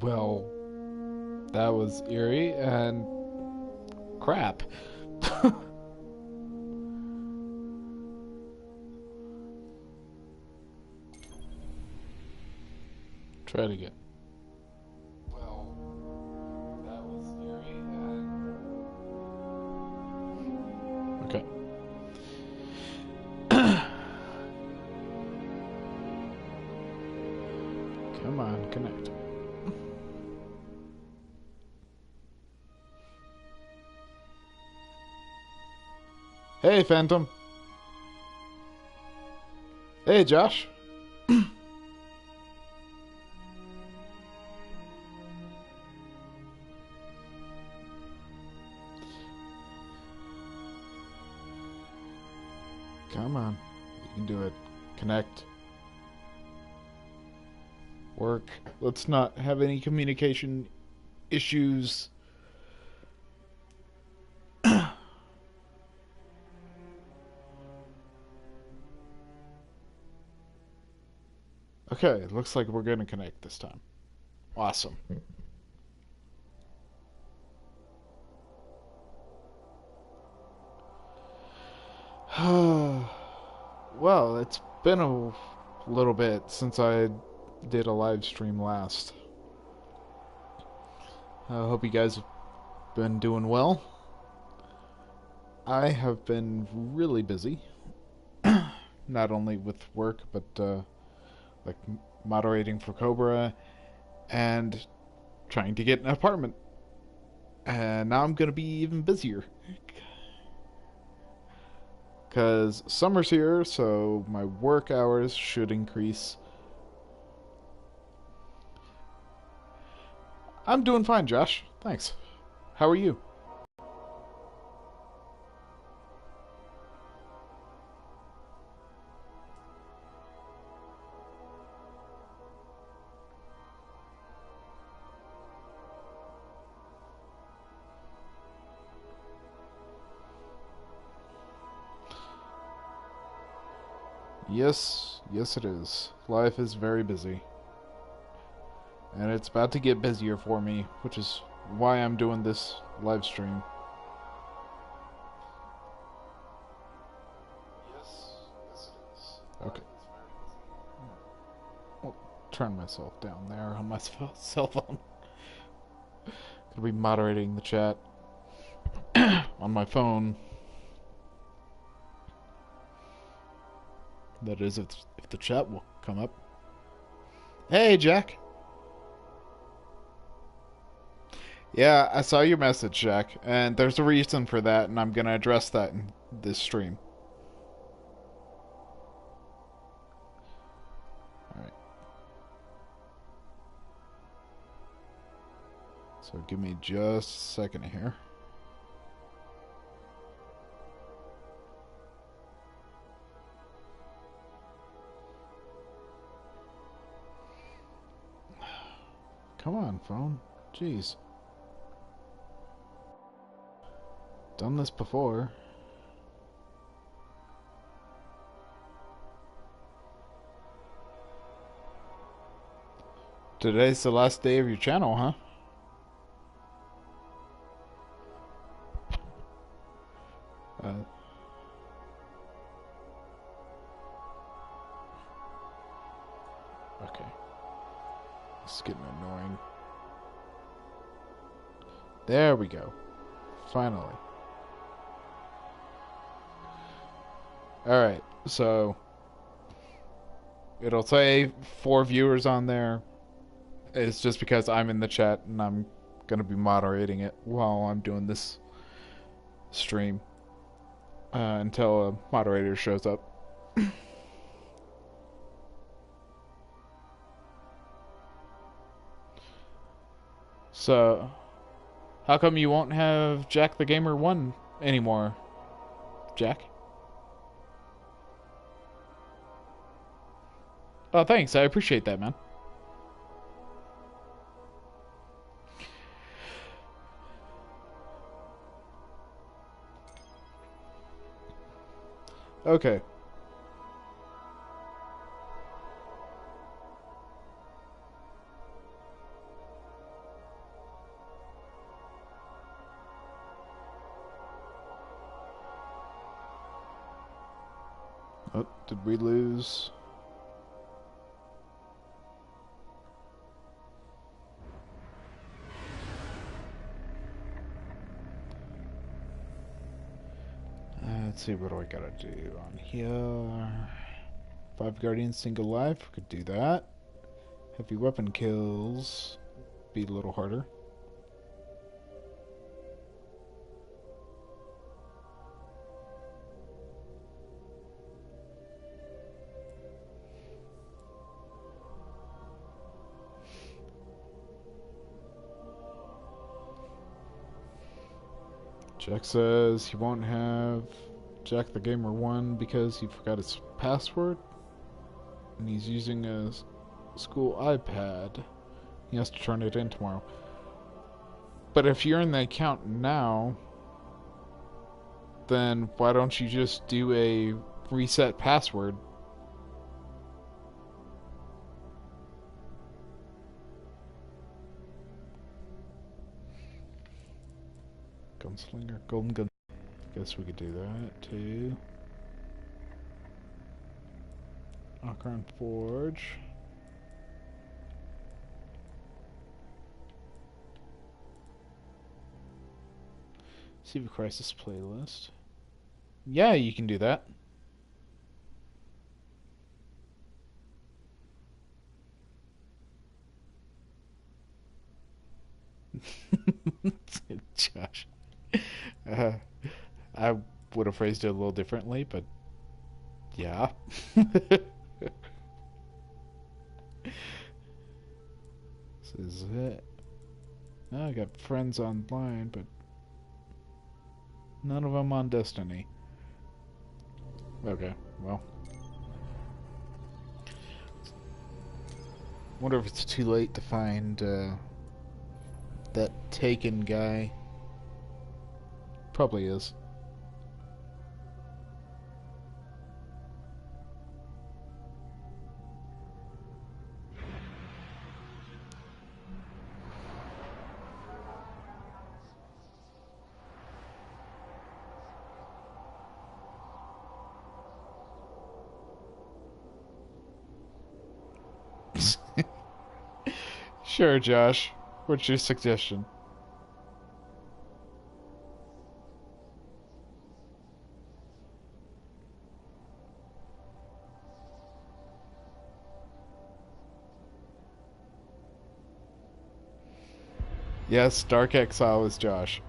Well, that was eerie and crap. Try it again. Well, that was eerie and... Okay. Come on, connect. Hey, Phantom. Hey, Josh. Come on. You can do it. Connect. Work. Let's not have any communication issues. Okay, looks like we're gonna connect this time. Awesome. Well, it's been a little bit since I did a live stream last. I hope you guys have been doing well. I have been really busy, not only with work, but like moderating for Cobra and trying to get an apartment. And now I'm gonna be even busier. Because summer's here, so my work hours should increase. I'm doing fine, Josh. Thanks. How are you? Yes it is. Life is very busy. And it's about to get busier for me, which is why I'm doing this live stream. Yes it is. Okay. I'll turn myself down there on my cell phone. Gonna be moderating the chat on my phone. That is, if the chat will come up. Hey, Jack. Yeah, I saw your message, Jack, and there's a reason for that, and I'm gonna address that in this stream. Alright. So give me just a second here. Come on, phone. Jeez. Done this before. Today's the last day of your channel, huh? Okay. This is getting annoying. There we go. Finally. Alright, so it'll say 4 viewers on there. It's just because I'm in the chat and I'm gonna be moderating it while I'm doing this stream until a moderator shows up. So, how come you won't have Jack the Gamer 1 anymore, Jack? Oh, thanks. I appreciate that, man. Okay. Oh, did we lose? Let's see, what do I gotta do on here? 5 Guardians, single life, could do that. Heavy weapon kills, be a little harder. Jack says he won't have Jack the Gamer 1 because he forgot his password. And he's using a school iPad. He has to turn it in tomorrow. But if you're in the account now, then why don't you just do a reset password? Gunslinger, golden gun. Guess we could do that too. Ocaron Forge. Save a Crisis playlist. Yeah, you can do that. Josh. I would have phrased it a little differently, but yeah. This is it. Now I got friends online, but none of them on Destiny. Okay, well. Wonder if it's too late to find that Taken guy. Probably is. Sure, Josh. What's your suggestion? Yes, Dark Exile is Josh.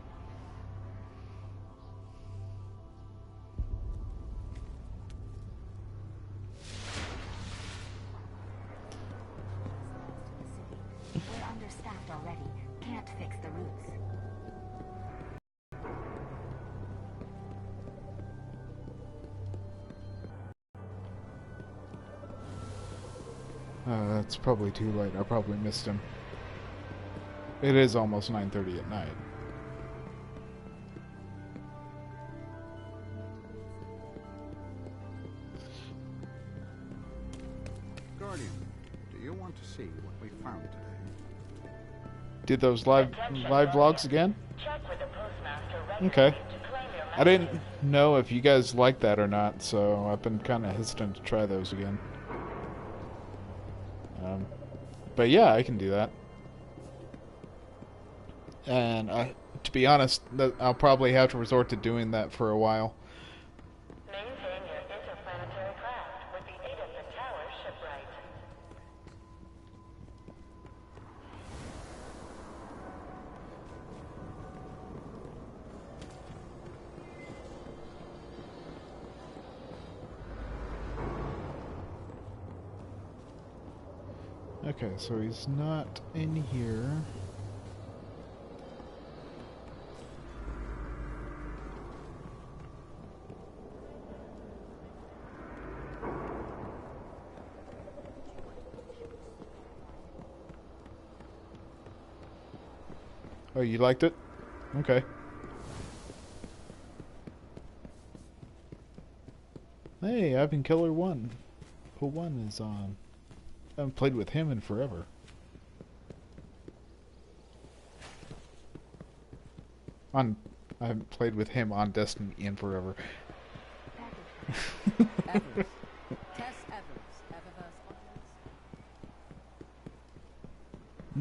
We're understaffed already. Can't fix the roofs. It's probably too late. I probably missed him. It is almost 9:30 at night. Guardian, do you want to see what we found today? Did those live vlogs again? Okay. I didn't know if you guys liked that or not, so I've been kind of hesitant to try those again. But yeah, I can do that. And to be honest, I'll probably have to resort to doing that for a while. Maintain your interplanetary craft with the aid of the tower shipwright. Okay, so he's not in here. Oh, you liked it? Okay. Hey, Ivan Killer 1. 01 is on. I haven't played with him in forever. I haven't played with him on Destiny in forever.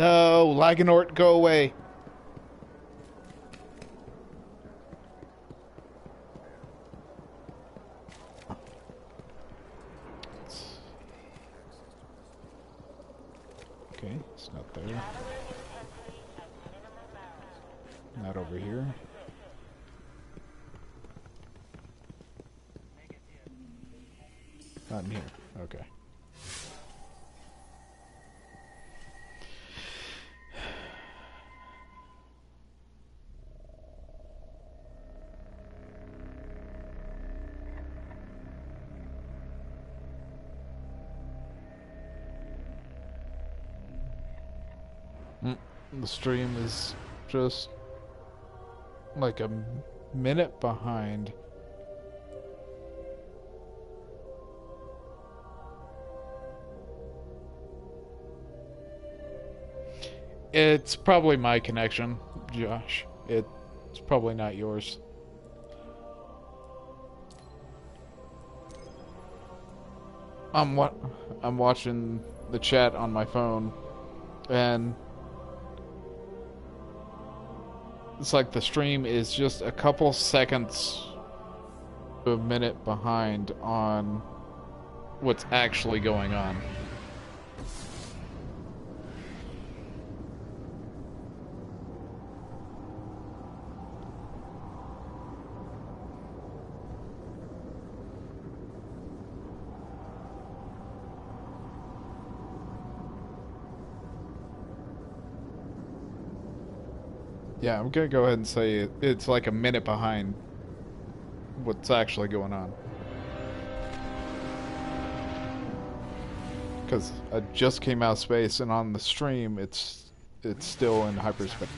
No, Laganort, go away. Okay, it's not there. Not over here. Not in here. Okay. The stream is just like a minute behind. It's probably my connection, Josh. It's probably not yours. I'm watching the chat on my phone, and it's like the stream is just a couple seconds to a minute behind on what's actually going on. Yeah, I'm gonna go ahead and say it's like a minute behind what's actually going on. Because I just came out of space, and on the stream, it's still in hyperspace.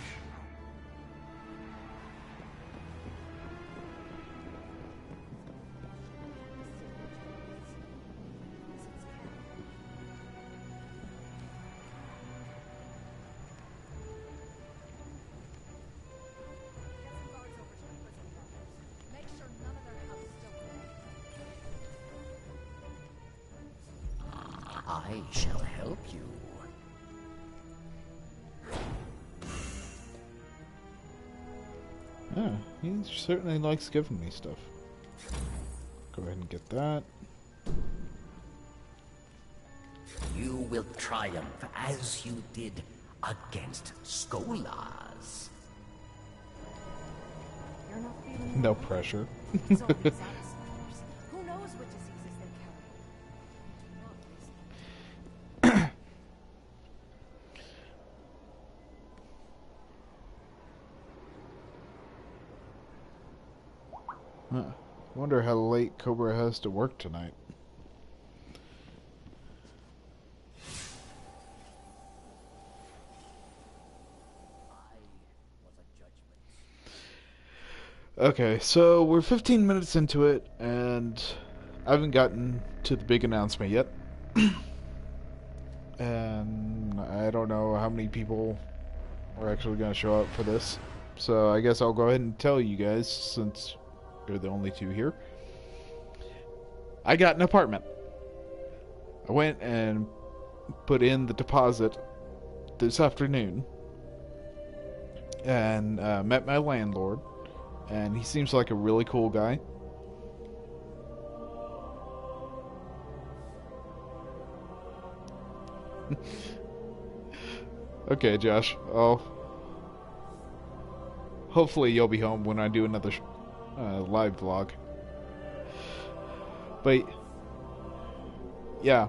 I shall help you. Yeah, he certainly likes giving me stuff. Go ahead and get that. You will triumph as you did against Skolas. You're not feeling No pressure. It's all these outsiders. Who knows what diseases they carry? Do not listen. Huh. Wonder how late Cobra has to work tonight. Okay, so we're 15 minutes into it, and I haven't gotten to the big announcement yet. And I don't know how many people are actually going to show up for this. So I guess I'll go ahead and tell you guys, since you're the only two here. I got an apartment. I went and put in the deposit this afternoon, and met my landlord, and he seems like a really cool guy. Okay, Josh. Hopefully you'll be home when I do another live vlog. But yeah.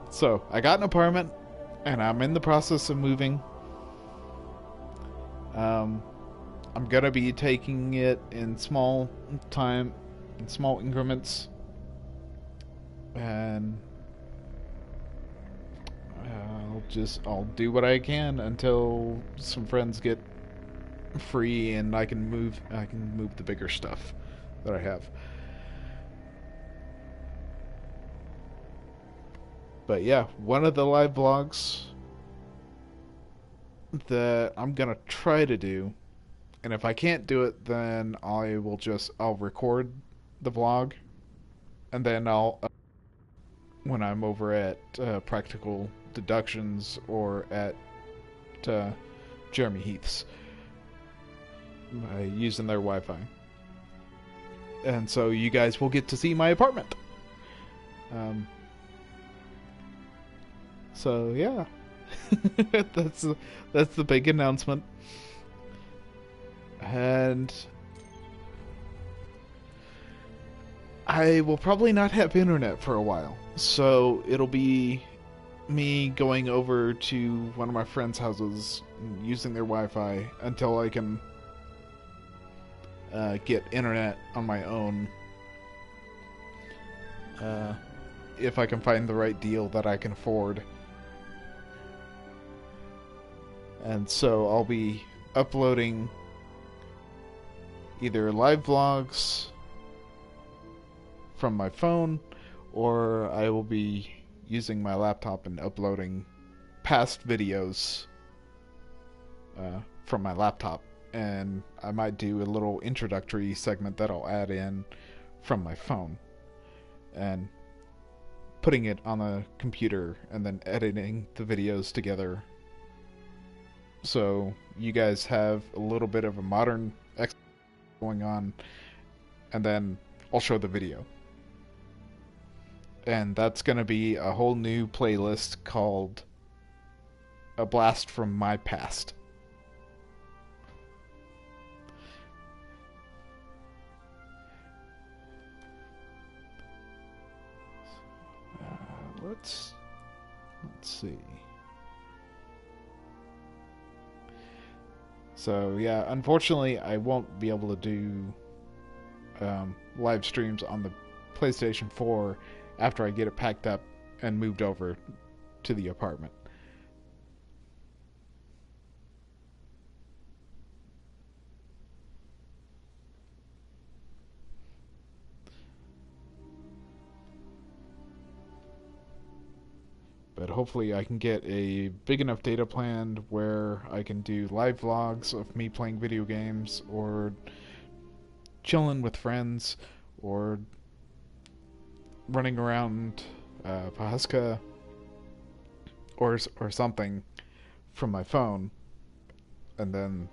So I got an apartment, and I'm in the process of moving. I'm gonna be taking it in small increments, and I'll do what I can until some friends get free and I can move the bigger stuff that I have. But yeah, one of the live vlogs that I'm gonna try to do, and if I can't do it, then I'll record the vlog, and then I'll when I'm over at Practical Deductions or at Jeremy Heath's using their Wi-Fi. And so you guys will get to see my apartment. So yeah, that's the big announcement. And I will probably not have internet for a while, so it'll be me going over to one of my friends' houses and using their Wi-Fi until I can get internet on my own. If I can find the right deal that I can afford. And so I'll be uploading either live vlogs from my phone, or I will be using my laptop and uploading past videos from my laptop. And I might do a little introductory segment that I'll add in from my phone and putting it on the computer and then editing the videos together, so you guys have a little bit of a modern going on, and then I'll show the video. And that's going to be a whole new playlist called A Blast from My Past. Let's see. So yeah, unfortunately I won't be able to do live streams on the PlayStation 4 after I get it packed up and moved over to the apartment. But hopefully I can get a big enough data plan where I can do live vlogs of me playing video games, or chilling with friends, or running around Pahaska, or something from my phone, and then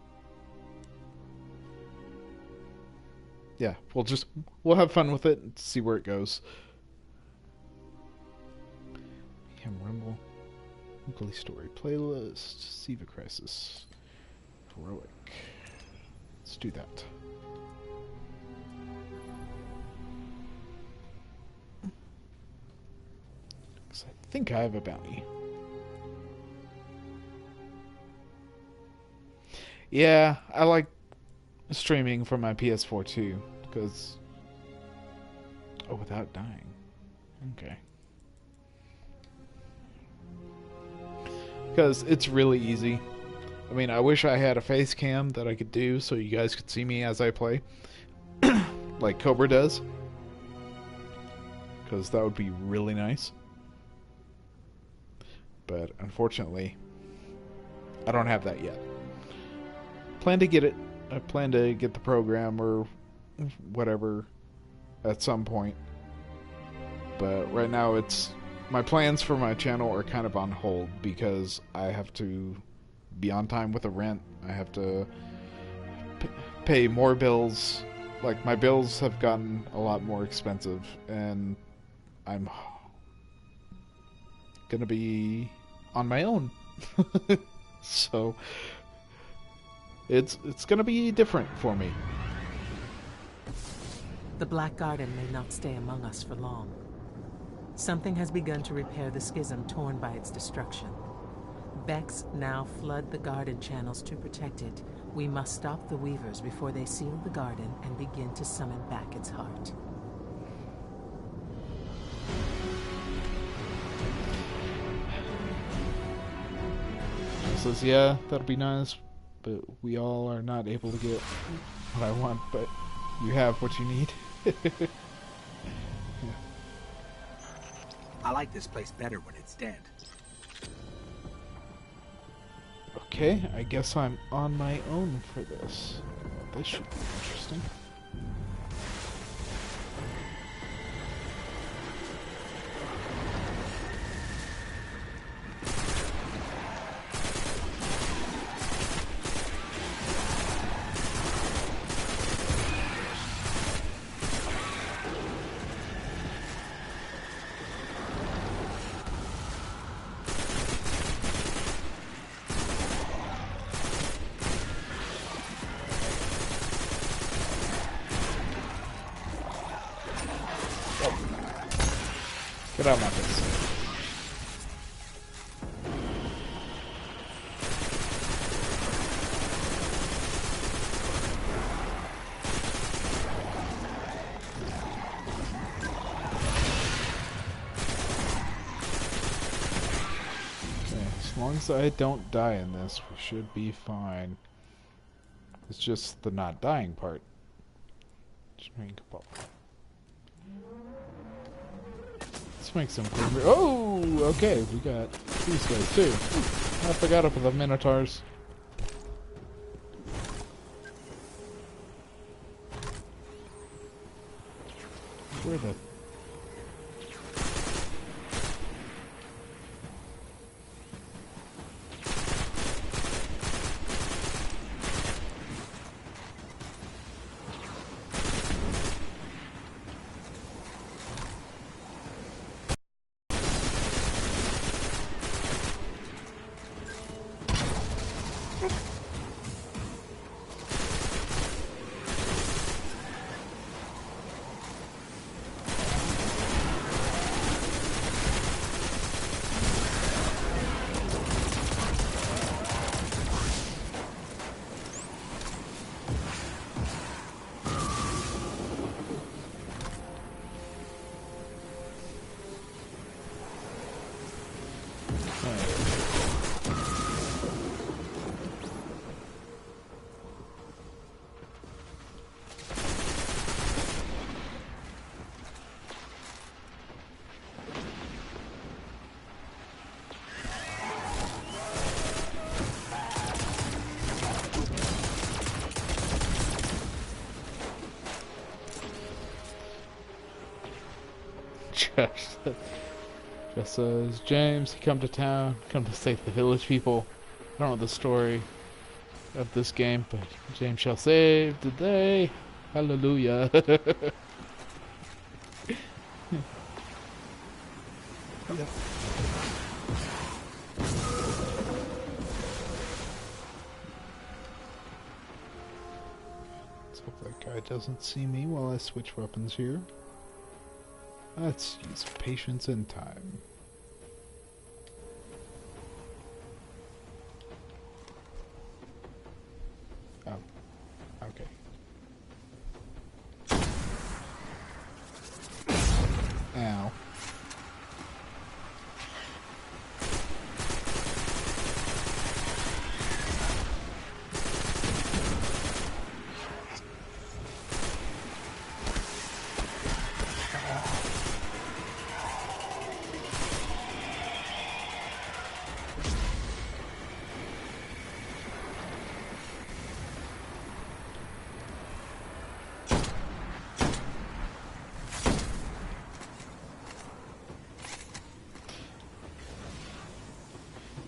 yeah, we'll have fun with it and see where it goes. Rumble, Weekly Story Playlist, Siva Crisis, Heroic. Let's do that. Because I think I have a bounty. Yeah, I like streaming from my PS4 too, because... Oh, without dying. Okay. Because it's really easy. I mean, I wish I had a face cam that I could do so you guys could see me as I play. Like Cobra does. Because that would be really nice. But unfortunately, I don't have that yet. Plan to get it. I plan to get the program or whatever at some point. But right now it's... My plans for my channel are kind of on hold because I have to be on time with the rent. I have to pay more bills. Like, my bills have gotten a lot more expensive, and I'm gonna be on my own. So it's gonna be different for me. The Black Garden may not stay among us for long. Something has begun to repair the schism torn by its destruction. Becks now flood the garden channels to protect it. We must stop the Weavers before they seal the garden and begin to summon back its heart. Says, yeah, that'll be nice, but we all are not able to get what I want, but you have what you need. I like this place better when it's dead. Okay, I guess I'm on my own for this. This should be interesting. Get out of my face. Okay, as long as I don't die in this, we should be fine. It's just the not dying part. Drink ball. Let's make some clean. Oh, okay. We got these guys too. I forgot about the minotaurs. Where the? Just as James, he come to town, come to save the village people. I don't know the story of this game, but James shall save the day. Hallelujah. Yep. Let's hope that guy doesn't see me while I switch weapons here. Let's use patience and time. Oh, okay. Ow.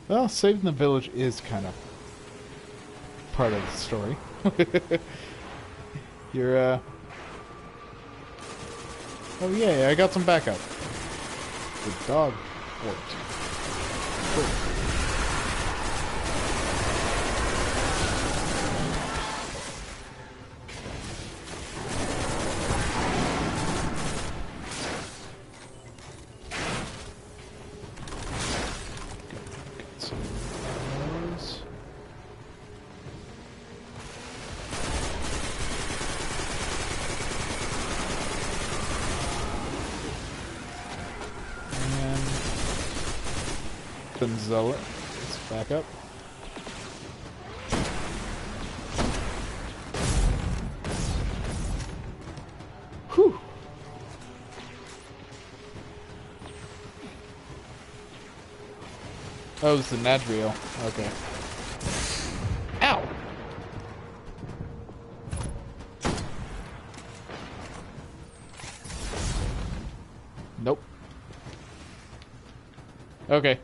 Well, saving the village is kind of part of the story. You're, Oh, yeah, I got some backup. The dog worked. Cool. Zealot. Let's back up. Whew. Oh, it's the Nadriel. Okay. Ow! Nope. Okay.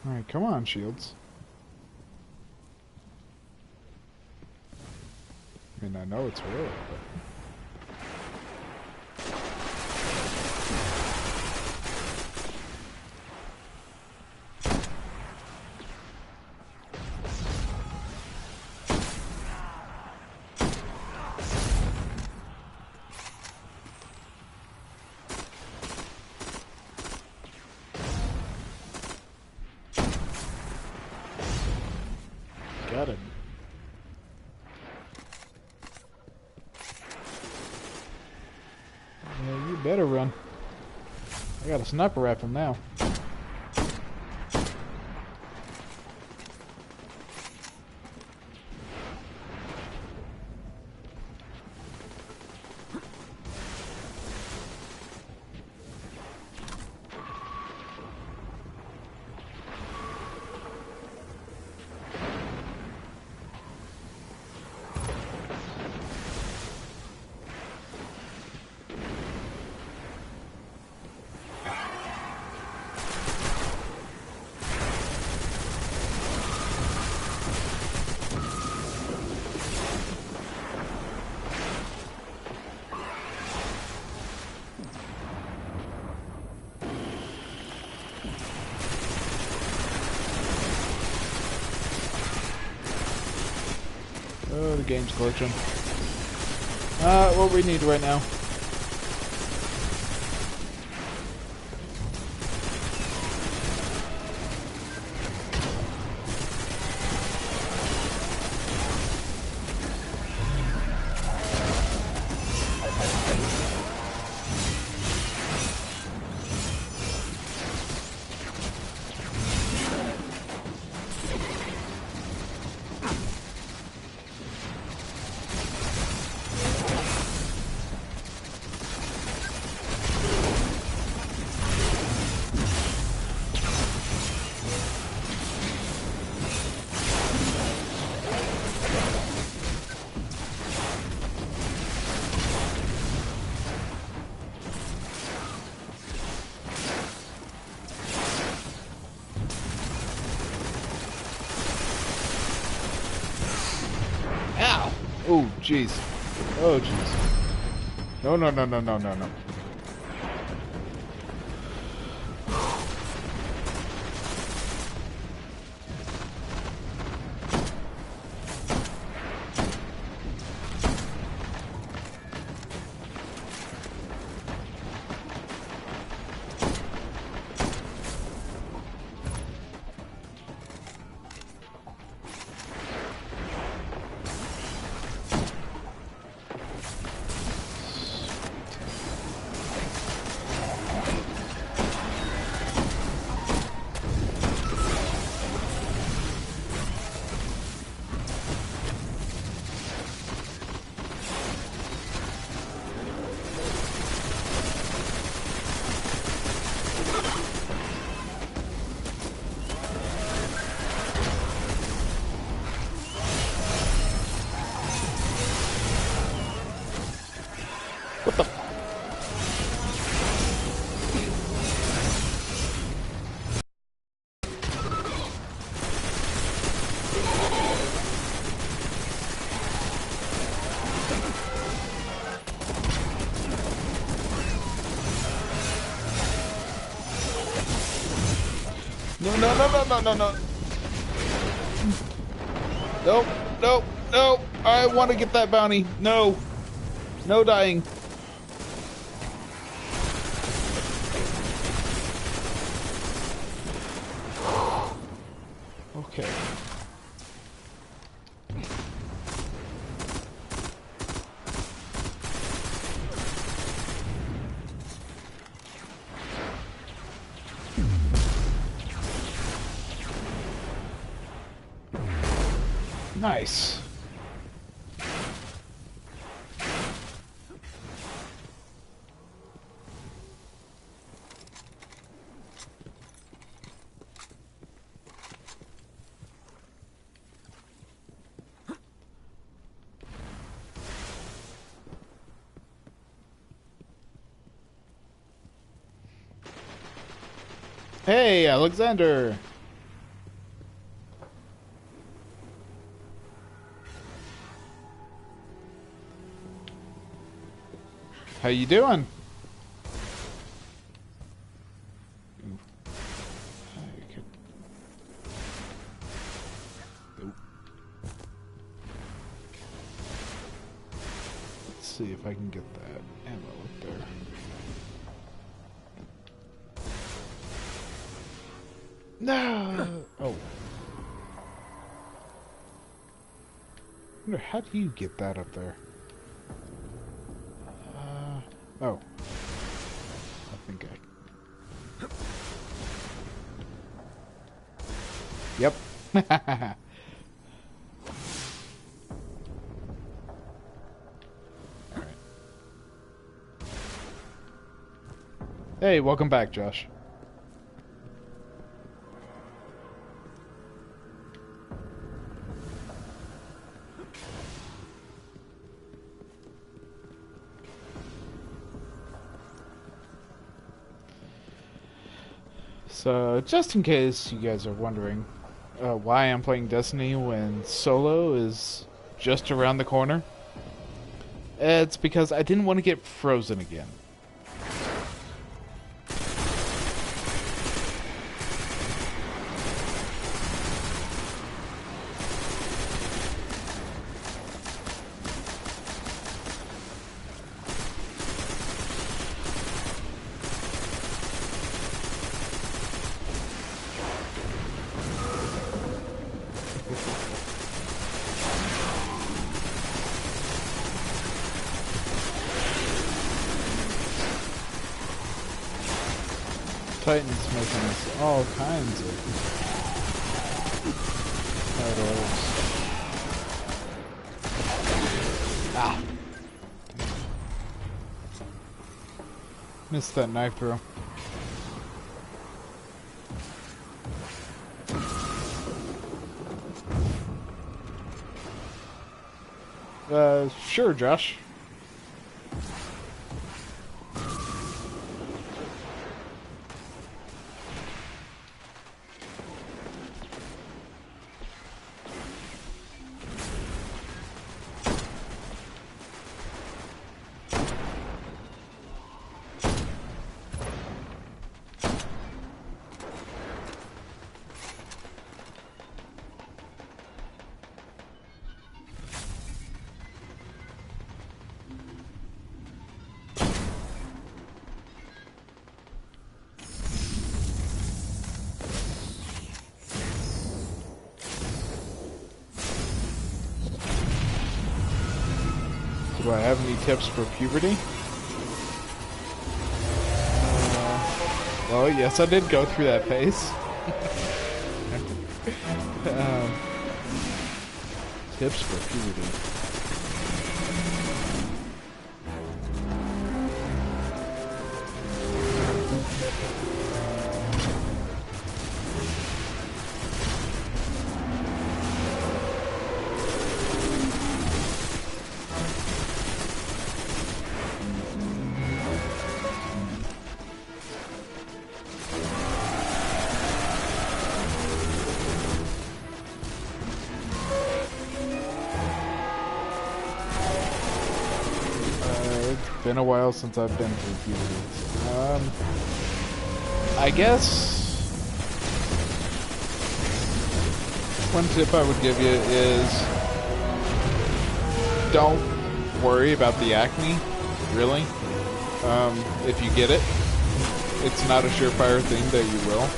Alright, come on, shields. I mean, I know it's heroic, but... Got it. Yeah, you better run. I got a sniper rifle now. Oh, the game's glitching. What we need right now. Ow! Oh, jeez. Oh, jeez. No, no, no, no, no, no, no. No, no, no, no, no, no, no. Nope, nope, nope. I want to get that bounty. No. No dying. Okay. Nice. Hey, Alexander. How you doing? Ooh. I could... Ooh. Let's see if I can get that ammo up there. No! Oh. I wonder, how do you get that up there? Oh. I think I... Yep. Alright. Hey, welcome back, Josh. So, just in case you guys are wondering why I'm playing Destiny when solo is just around the corner, it's because I didn't want to get frozen again. Titan's making us all kinds of titles. Ah! Missed that knife throw. Sure, Josh. Do I have any tips for puberty? Well, yes, I did go through that phase. Tips for puberty. Been a while since I've been through puberty. I guess one tip I would give you is don't worry about the acne, really. If you get it, it's not a surefire thing that you will.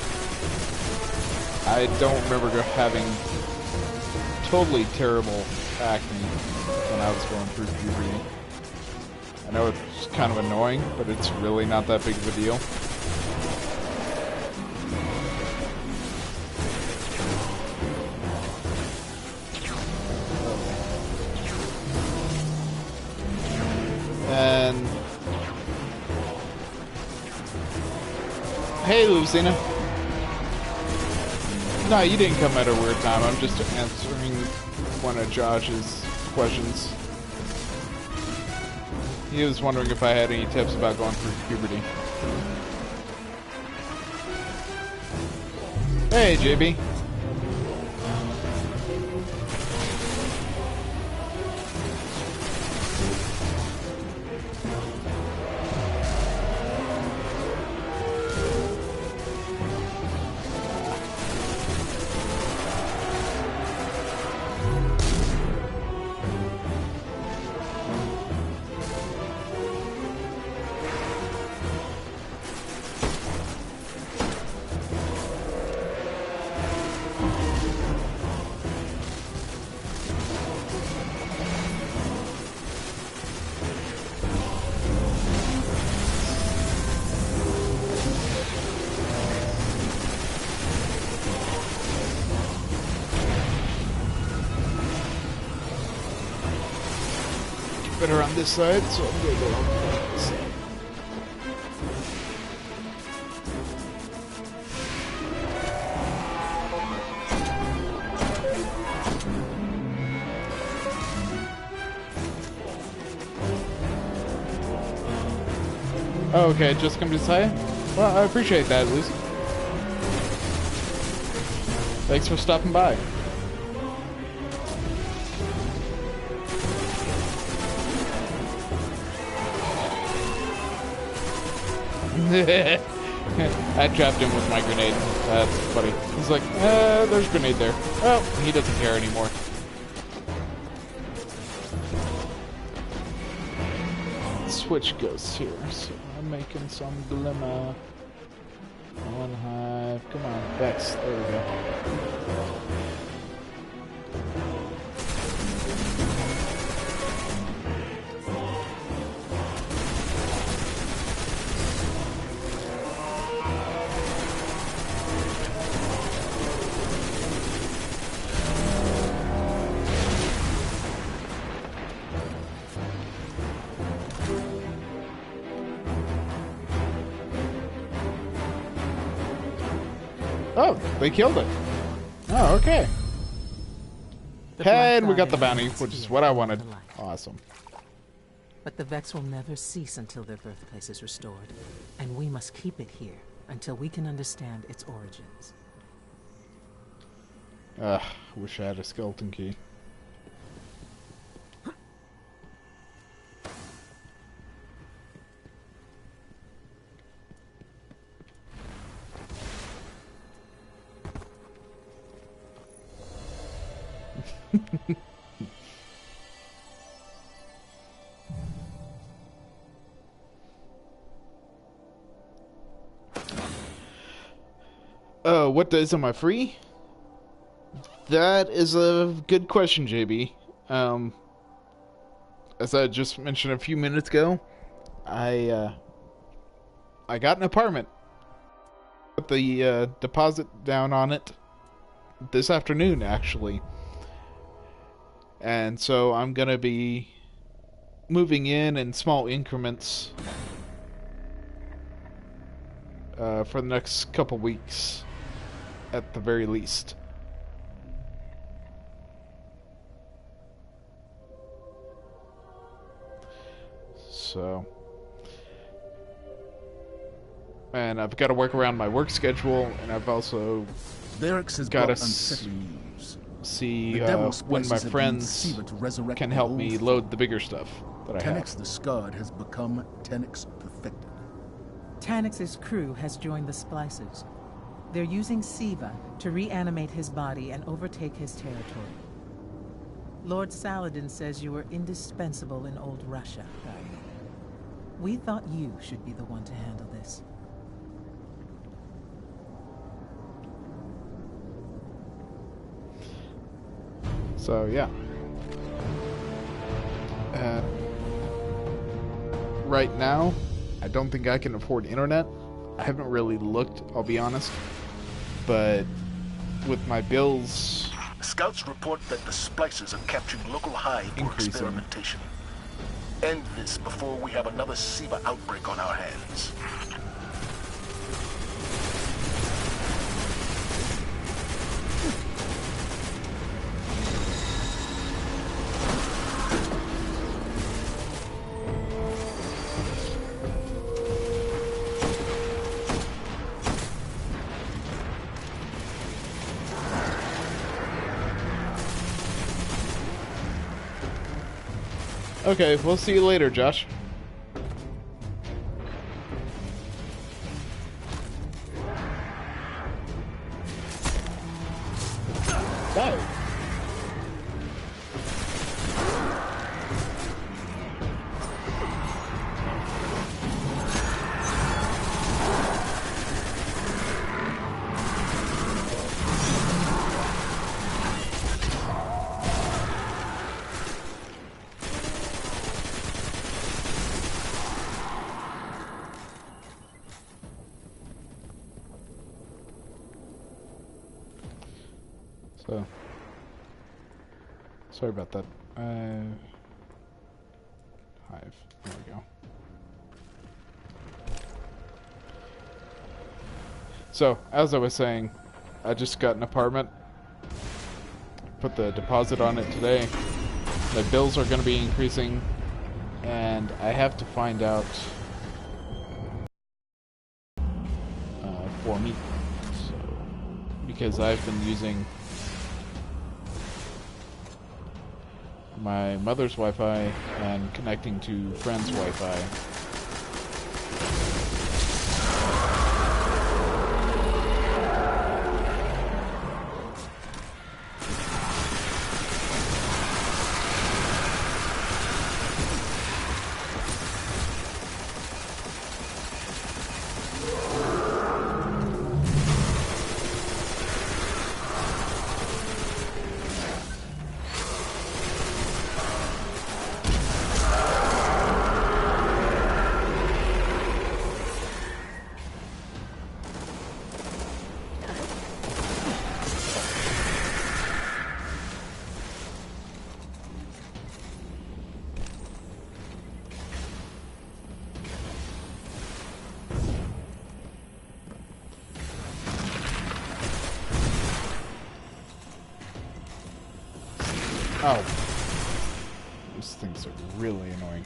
I don't remember having totally terrible acne when I was going through puberty. I know it's kind of annoying, but it's really not that big of a deal. And hey, Lucina. No, you didn't come at a weird time. I'm just answering one of Josh's questions. He was wondering if I had any tips about going through puberty. Hey, JB. better on this side, so I'm going to go on this side. Oh, okay, just come to say? Well, I appreciate that, at least. Thanks for stopping by. I trapped him with my grenade. That's funny. He's like, there's a grenade there. Oh, he doesn't care anymore. Switch ghosts here, so I'm making some glimmer. One hive. Come on, Vex. There we go. Oh, they killed it. Oh, okay. And we got the bounty, which is what I wanted. Awesome. But the Vex will never cease until their birthplace is restored, and we must keep it here until we can understand its origins. Wish I had a skeleton key. What days am I free? That is a good question, JB. As I just mentioned a few minutes ago, I got an apartment. Put the deposit down on it this afternoon, actually. And so I'm gonna be moving in small increments for the next couple weeks, at the very least. So, and I've got to work around my work schedule, and I've also got to see when my friends can help me load the bigger stuff that I have. Tenix the Scarred has become Tenix Perfected. Tanix's crew has joined the Splicers. They're using Siva to reanimate his body and overtake his territory. Lord Saladin says you were indispensable in old Russia, Guardian. We thought you should be the one to handle this. So, yeah. Right now, I don't think I can afford internet. I haven't really looked, I'll be honest. But with my bills... Scouts report that the Splicers are capturing local hive for experimentation. End this before we have another Siva outbreak on our hands. Okay, we'll see you later, Josh. Bye. So, sorry about that. There we go. So, as I was saying, I just got an apartment. Put the deposit on it today. My bills are going to be increasing, and I have to find out for me. So, because I've been using my mother's Wi-Fi and connecting to friends' Wi-Fi. Oh. These things are really annoying.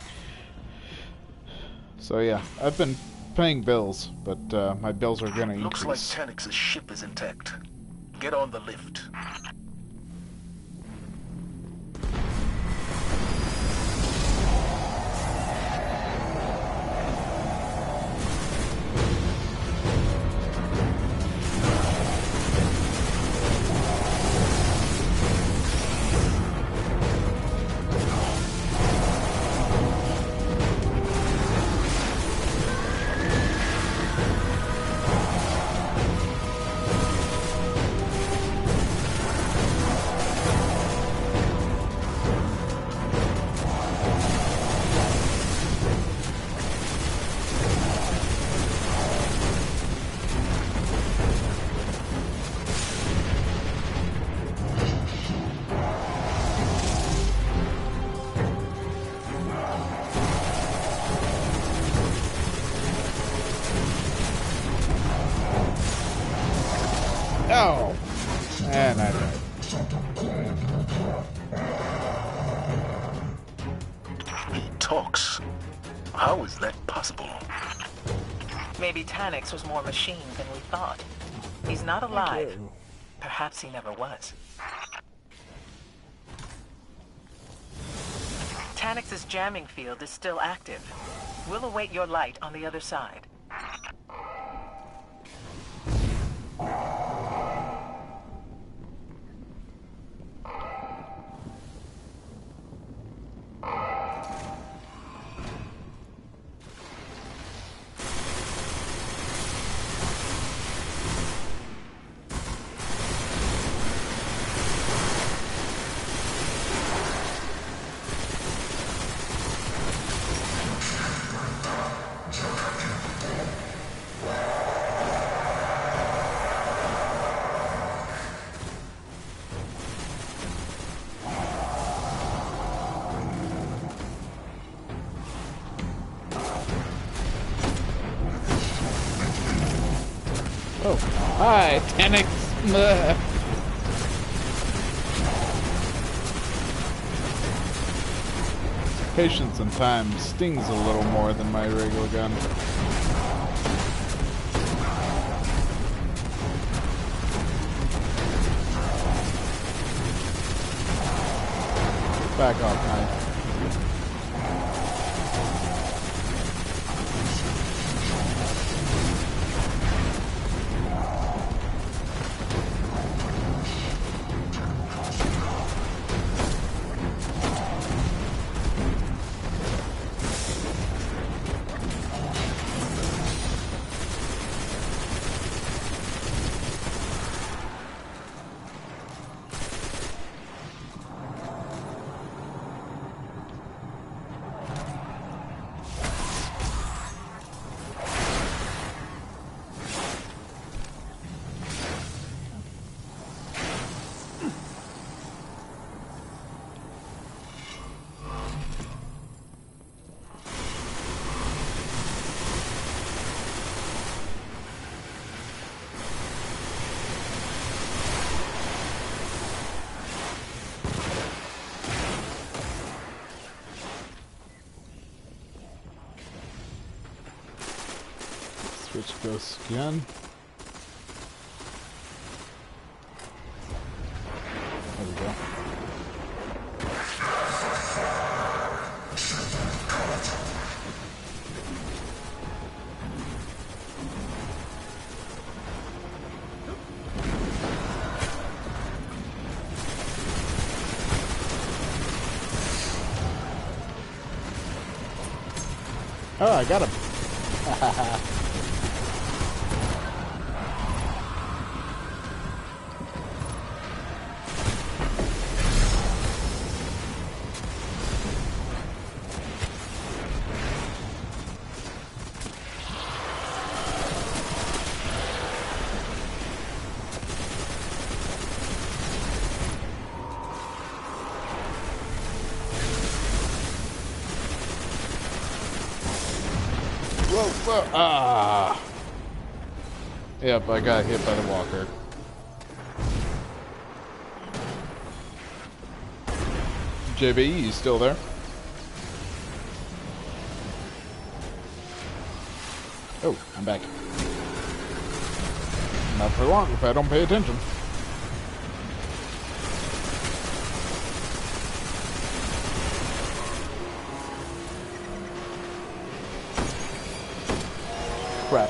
So yeah, I've been paying bills, but my bills are gonna Looks like increase. Tanix's ship is intact. Get on the lift. Oh! And I died. He talks. How is that possible? Maybe Tanix was more machine than we thought. He's not alive. Perhaps he never was. Tanix's jamming field is still active. We'll await your light on the other side. Oh, hi, Tanix. Patience and time stings a little more than my regular gun. Back off, knife. Switch ghosts again. There we go. Oh, I got him. Whoa. Ah. Yep, I got hit by the walker. JB, you still there? Oh, I'm back. Not for long if I don't pay attention. Crap.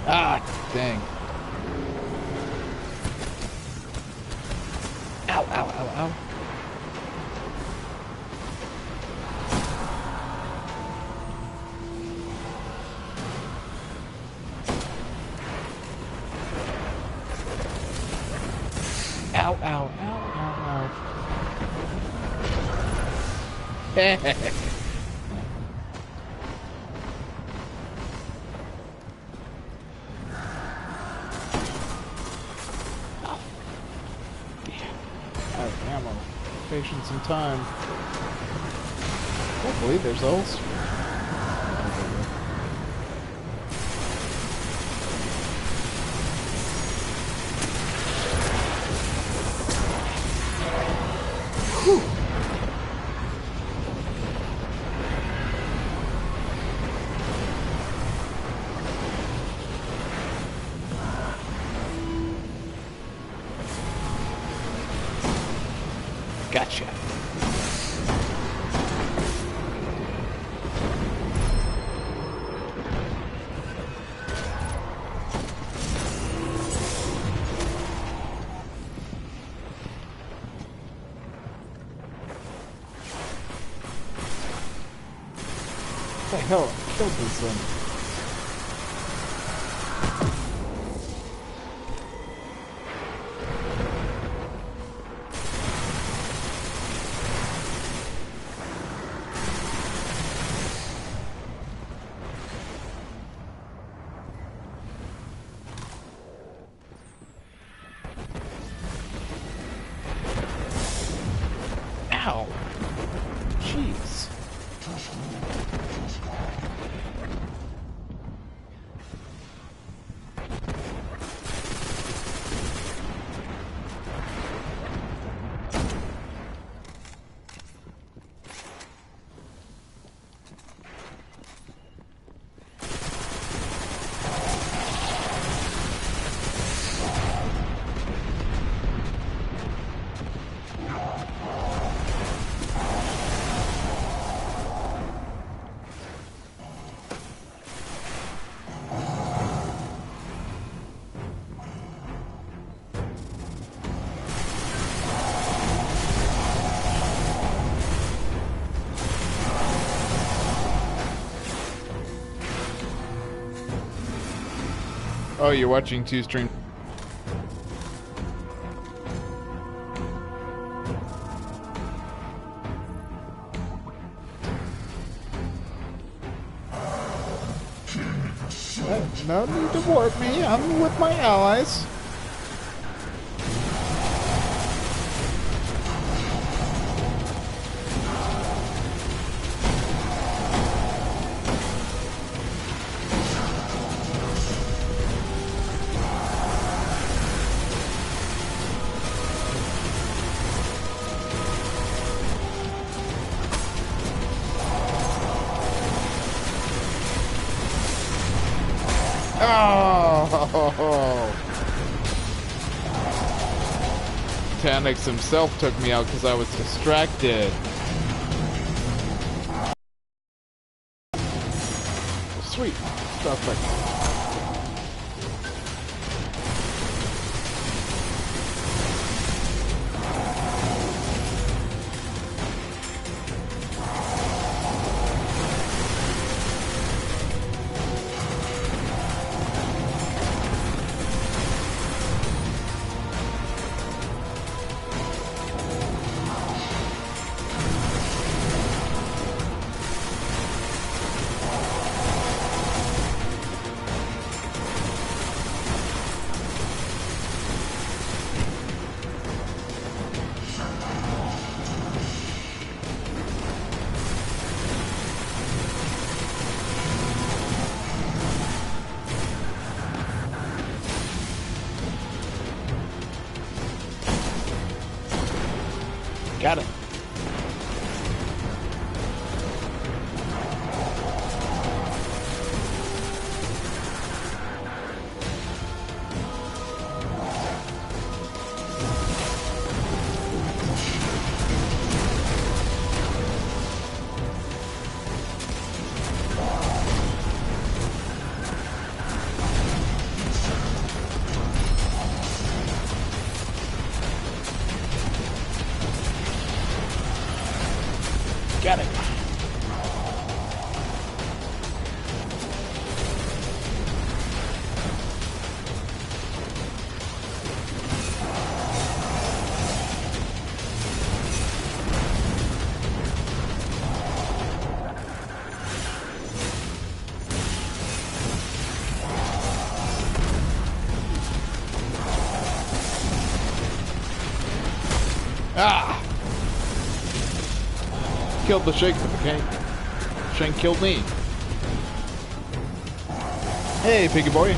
Ah, dang. Ow. Ow. Out of ammo. Patience and time. Hopefully there's those. Gotcha. What the hell? I killed this thing. Ow! Jeez. Oh, you're watching two streams. No need to warp me. I'm with my allies. Tanix himself took me out because I was distracted. Sweet. Stuff like got it. Got it. Ah! Killed the Shank, okay? Shank killed me. Hey, piggy boy.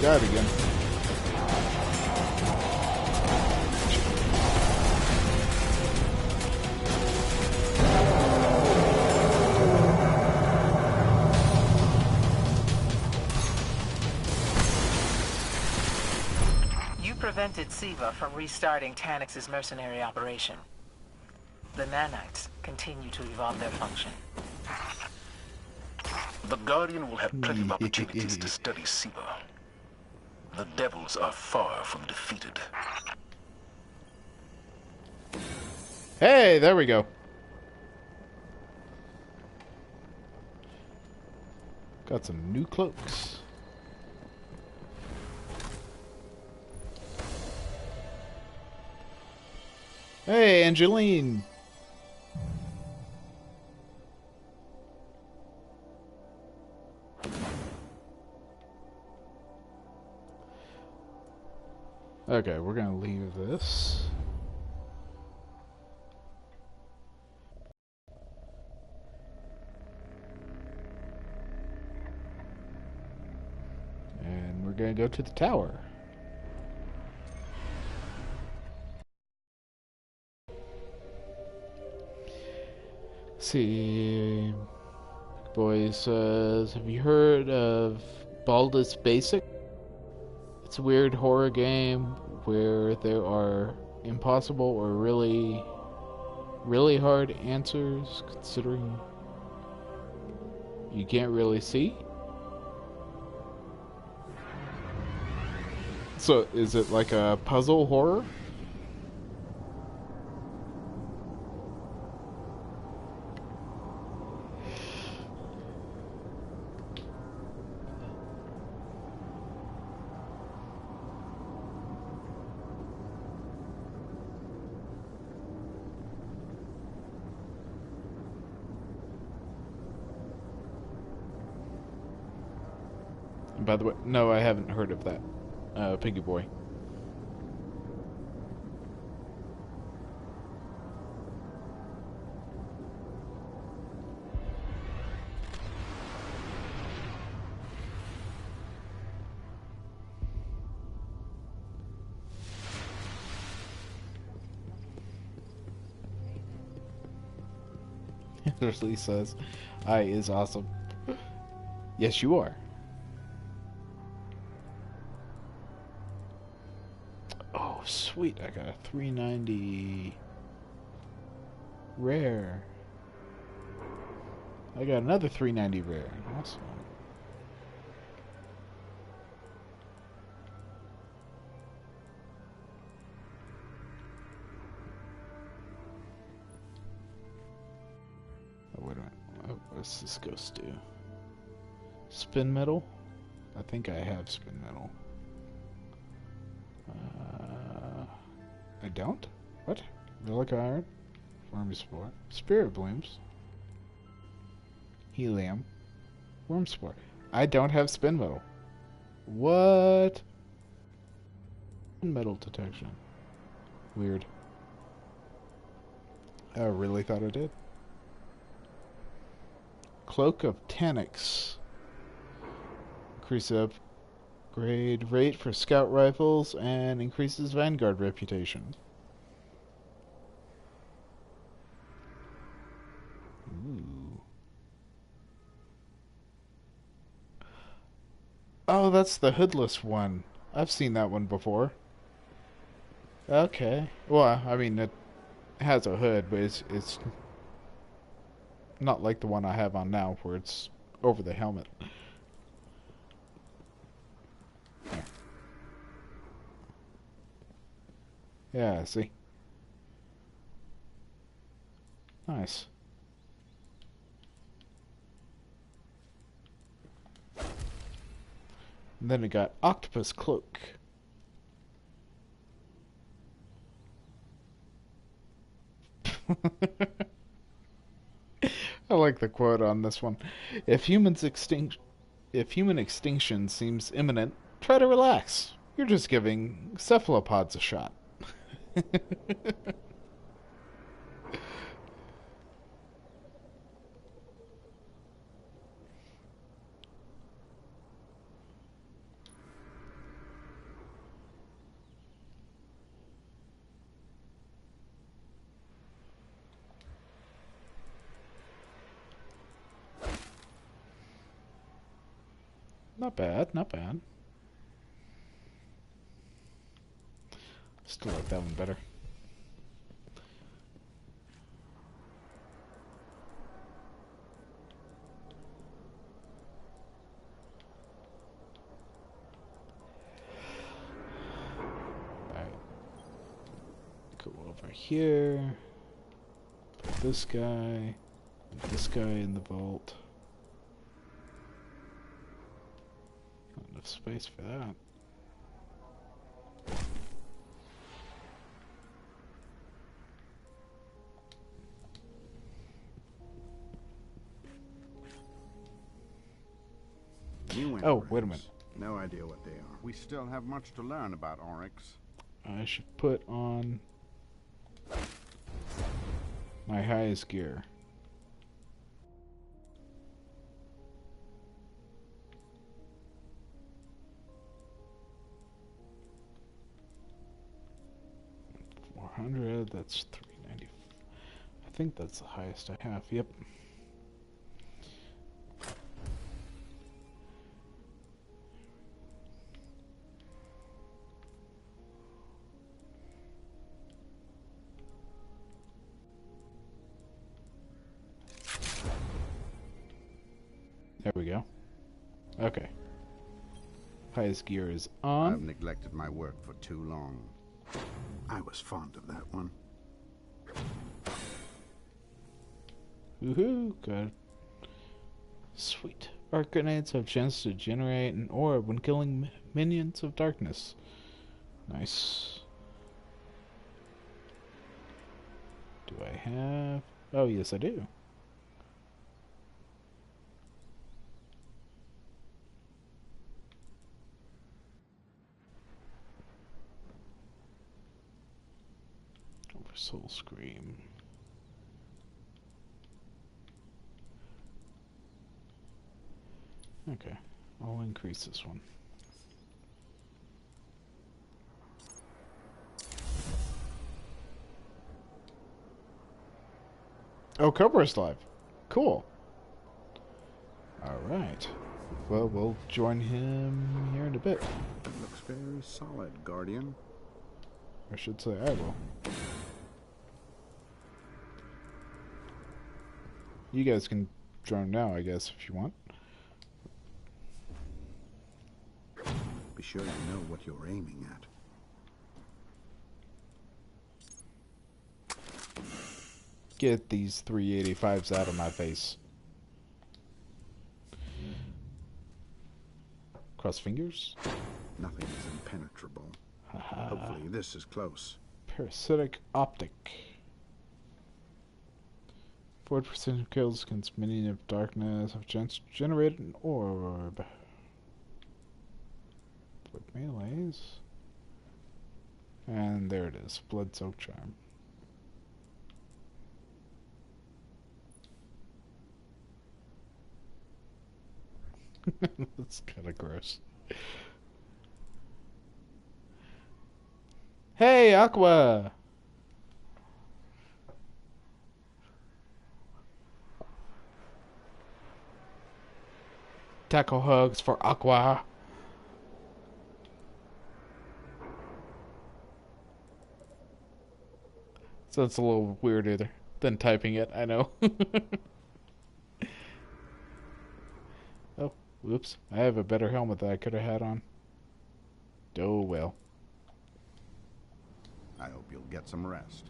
Got it again. You prevented Siva from restarting Tanix's mercenary operation. The nanites continue to evolve their function. The Guardian will have plenty of opportunities to study Siva. The devils are far from defeated. Hey, there we go. Got some new cloaks. Hey, Angeline. Okay, we're gonna leave this. And we're gonna go to the tower. See, boy says, have you heard of Baldur's Basic? It's a weird horror game where there are impossible or really hard answers considering you can't really see. So is it like a puzzle horror? By the way, no, I haven't heard of that, Piggy Boy. Leslie says, I is awesome. Yes, you are. Oh, sweet. I got a 390 rare. I got another 390 rare. Awesome. Oh, wait a minute. What does this ghost do? Spin metal? I think I have spin metal. I don't? What? Relic iron? Worm spore. Spirit blooms. Helium. Worm spore. I don't have spin metal. What? Spin metal detection. Weird. I really thought I did. Cloak of Tanix. Increase upgrade rate for scout rifles and increases vanguard reputation. Ooh. Oh, that's the hoodless one. I've seen that one before. Okay. Well, I mean, it has a hood, but it's not like the one I have on now, where it's over the helmet. Yeah, see? Nice. And then it got Octopus Cloak. I like the quote on this one. If human extinction seems imminent, try to relax. You're just giving cephalopods a shot. Not bad, not bad. Still like that one better. Alright. Go over here. Put this guy. Put this guy in the vault. Not enough space for that. Oh, wait a minute. No idea what they are. We still have much to learn about Oryx. I should put on my highest gear. $400, that's $390. I think that's the highest I have, yep. There we go. Okay. Highest gear is on. I've neglected my work for too long. I was fond of that one. Woohoo! Good. Sweet. Arc grenades have chance to generate an orb when killing minions of darkness. Nice. Do I have... Oh, yes I do. Over Soul Scream. Okay, I'll increase this one. Oh, Cobra's live. Cool. Alright. Well, we'll join him here in a bit. Looks very solid, Guardian. I should say I will. You guys can join now, I guess, if you want. Be sure you know what you're aiming at. Get these 385s out of my face. Cross fingers. Nothing is impenetrable. Hopefully this is close. Parasitic optic. 40% of kills against minion of darkness have chance to generate an orb. With melees. And there it is. Blood soak charm. That's kind of gross. Hey, Aqua! Taco hugs for Aqua. So it's a little weirder than typing it, I know. Oh, whoops. I have a better helmet that I could have had on. Oh well. I hope you'll get some rest.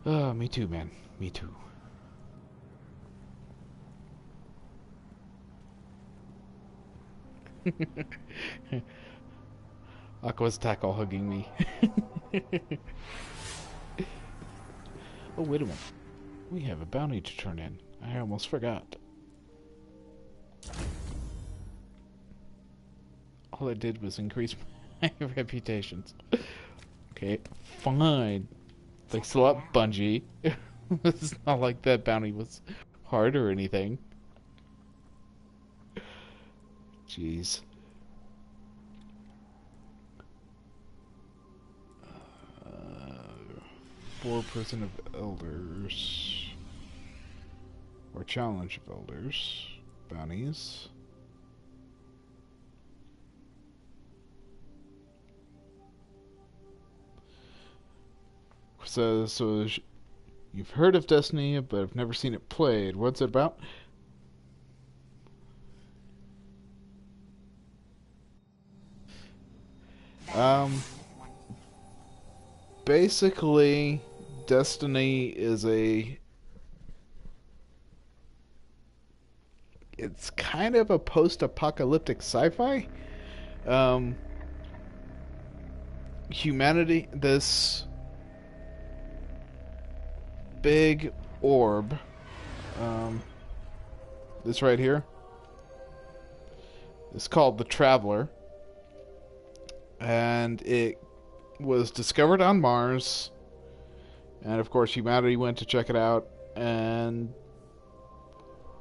Me too, man. Me too. Aqua's tackle hugging me. Oh, wait a minute. We have a bounty to turn in. I almost forgot. All I did was increase my reputations. Okay, fine. Thanks a lot, Bungie. It's not like that bounty was hard or anything. Jeez. 4% of elders. Or challenge of elders. Bounties. So you've heard of Destiny, but have never seen it played. What's it about? Basically, Destiny is it's kind of a post-apocalyptic sci-fi. Humanity, this big orb, this right here, is called the Traveler, and it was discovered on Mars, and of course humanity went to check it out, and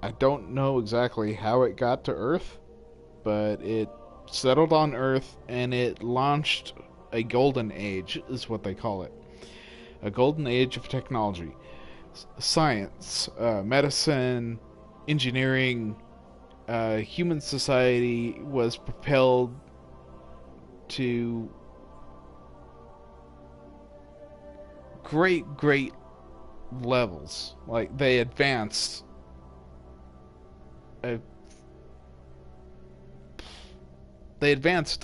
I don't know exactly how it got to Earth, but it settled on Earth and it launched a golden age, is what they call it. A golden age of technology. Science, medicine, engineering, human society was propelled to great levels. Like, they advanced a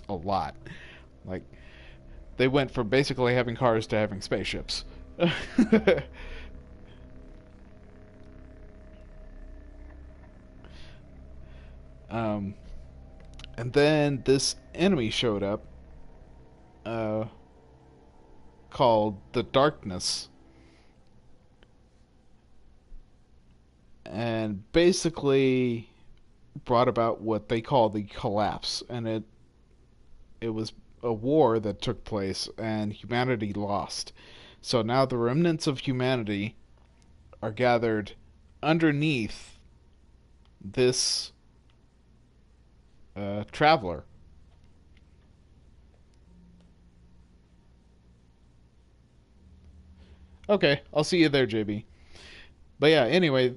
lot. Like, they went from basically having cars to having spaceships. And then this enemy showed up, called the Darkness, and basically brought about what they call the collapse, and it was a war that took place and humanity lost. So now the remnants of humanity are gathered underneath this traveler. Okay, I'll see you there, JB. But yeah, anyway,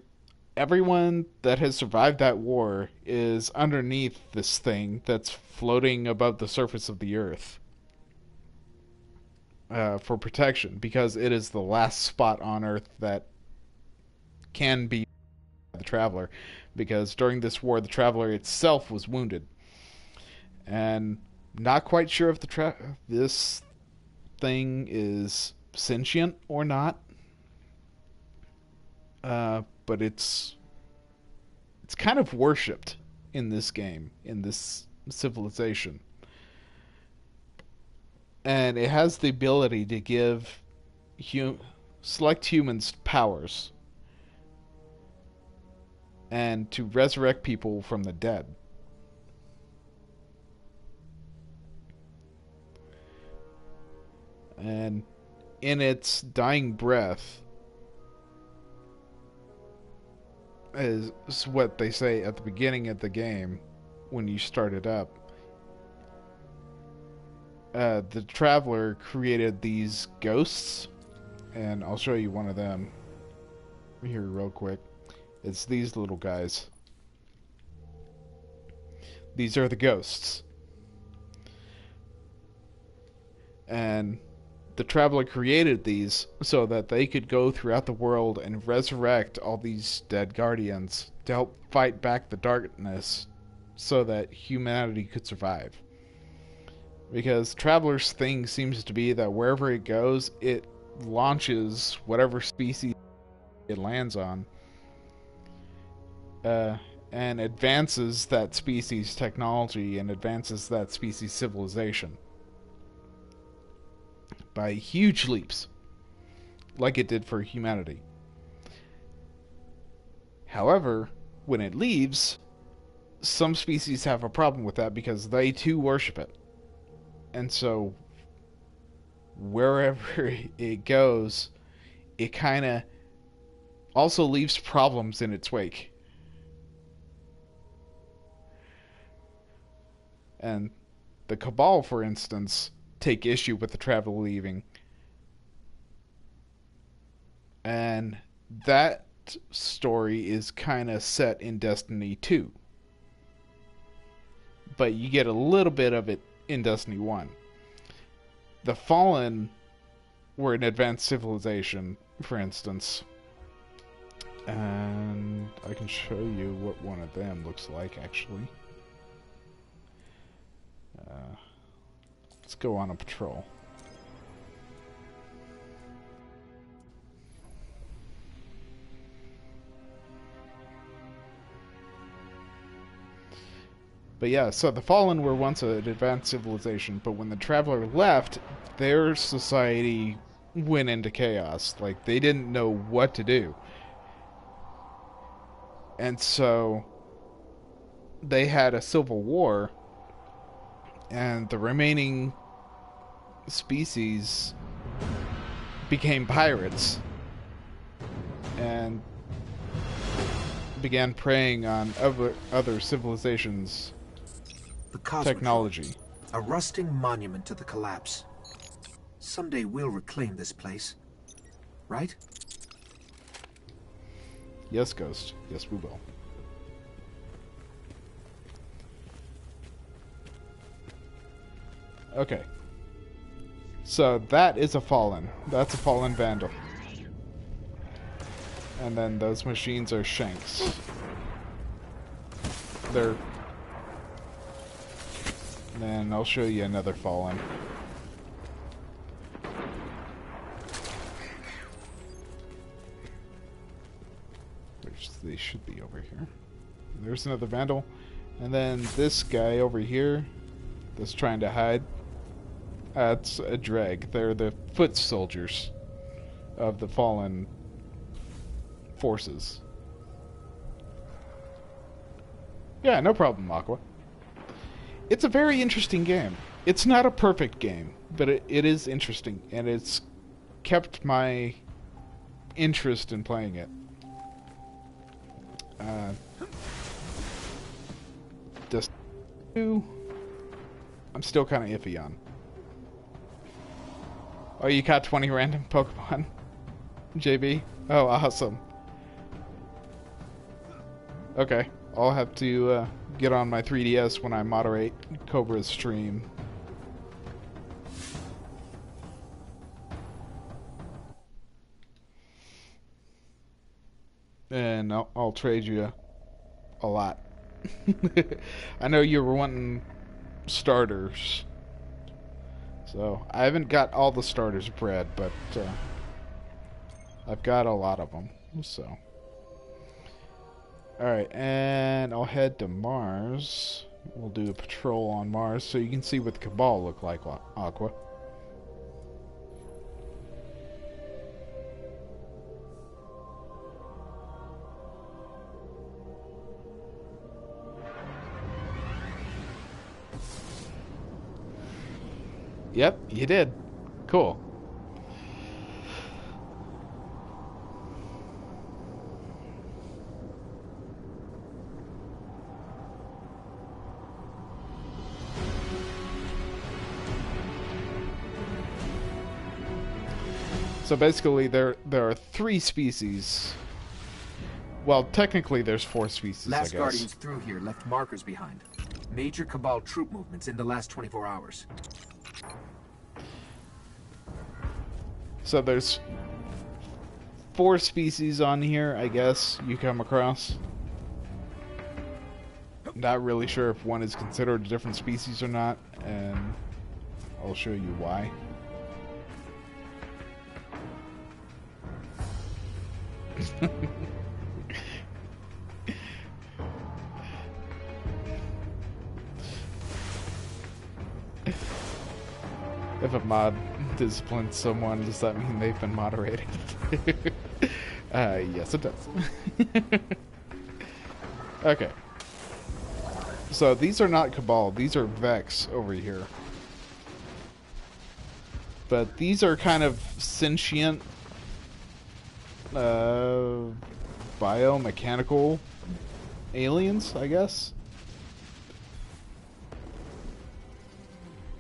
everyone that has survived that war is underneath this thing that's floating above the surface of the earth for protection, because it is the last spot on earth that can be the Traveler, because during this war the Traveler itself was wounded. And not quite sure if this thing is sentient or not, but it's kind of worshipped in this game, in this civilization. And it has the ability to give select humans powers and to resurrect people from the dead. And in its dying breath, is what they say at the beginning of the game when you start it up. The Traveler created these ghosts, and I'll show you one of them here real quick. It's these little guys. These are the ghosts. And the Traveler created these so that they could go throughout the world and resurrect all these dead guardians to help fight back the darkness so that humanity could survive. Because Traveler's thing seems to be that wherever it goes, it launches whatever species it lands on, and advances that species' technology and advances that species' civilization by huge leaps, like it did for humanity. However, when it leaves, some species have a problem with that because they too worship it. And so, wherever it goes, it kind of also leaves problems in its wake. And the Cabal, for instance, take issue with the Traveler leaving. And that story is kind of set in Destiny 2. But you get a little bit of it in Destiny 1. The Fallen were an advanced civilization, for instance. And I can show you what one of them looks like, actually. Let's go on a patrol. But yeah, so the Fallen were once an advanced civilization, but when the Traveler left, their society went into chaos. Like, they didn't know what to do. And so they had a civil war, and the remaining species became pirates and began preying on other civilizations' technology. A rusting monument to the collapse. Someday we'll reclaim this place, right? Yes, Ghost. Yes, we will. Okay. So that is a Fallen. That's a Fallen Vandal. And then those machines are Shanks. They're... Then I'll show you another Fallen. They should be over here. There's another Vandal. And then this guy over here that's trying to hide. That's a Dreg. They're the foot soldiers of the Fallen forces. Yeah, no problem, Aqua. It's a very interesting game. It's not a perfect game, but it is interesting, and it's kept my interest in playing it. Just 2, I'm still kind of iffy on. Oh, you caught 20 random Pokemon, JB? Oh, awesome. Okay, I'll have to get on my 3DS when I moderate Cobra's stream. And I'll trade you a lot. I know you were wanting starters. So, I haven't got all the starters bred, but I've got a lot of them. So, alright, and I'll head to Mars. We'll do a patrol on Mars so you can see what the Cabal look like, Aqua. Yep, you did. Cool. So basically, there are 3 species. Well, technically, there's 4 species, I Last guess. Guardians through here left markers behind. Major Cabal troop movements in the last 24 hours. So there's 4 species on here, I guess, you come across. Not really sure if one is considered a different species or not, and I'll show you why. If a mod disciplines someone, does that mean they've been moderated? Yes, it does. Okay. So these are not Cabal, these are Vex over here. But these are kind of sentient, biomechanical aliens, I guess.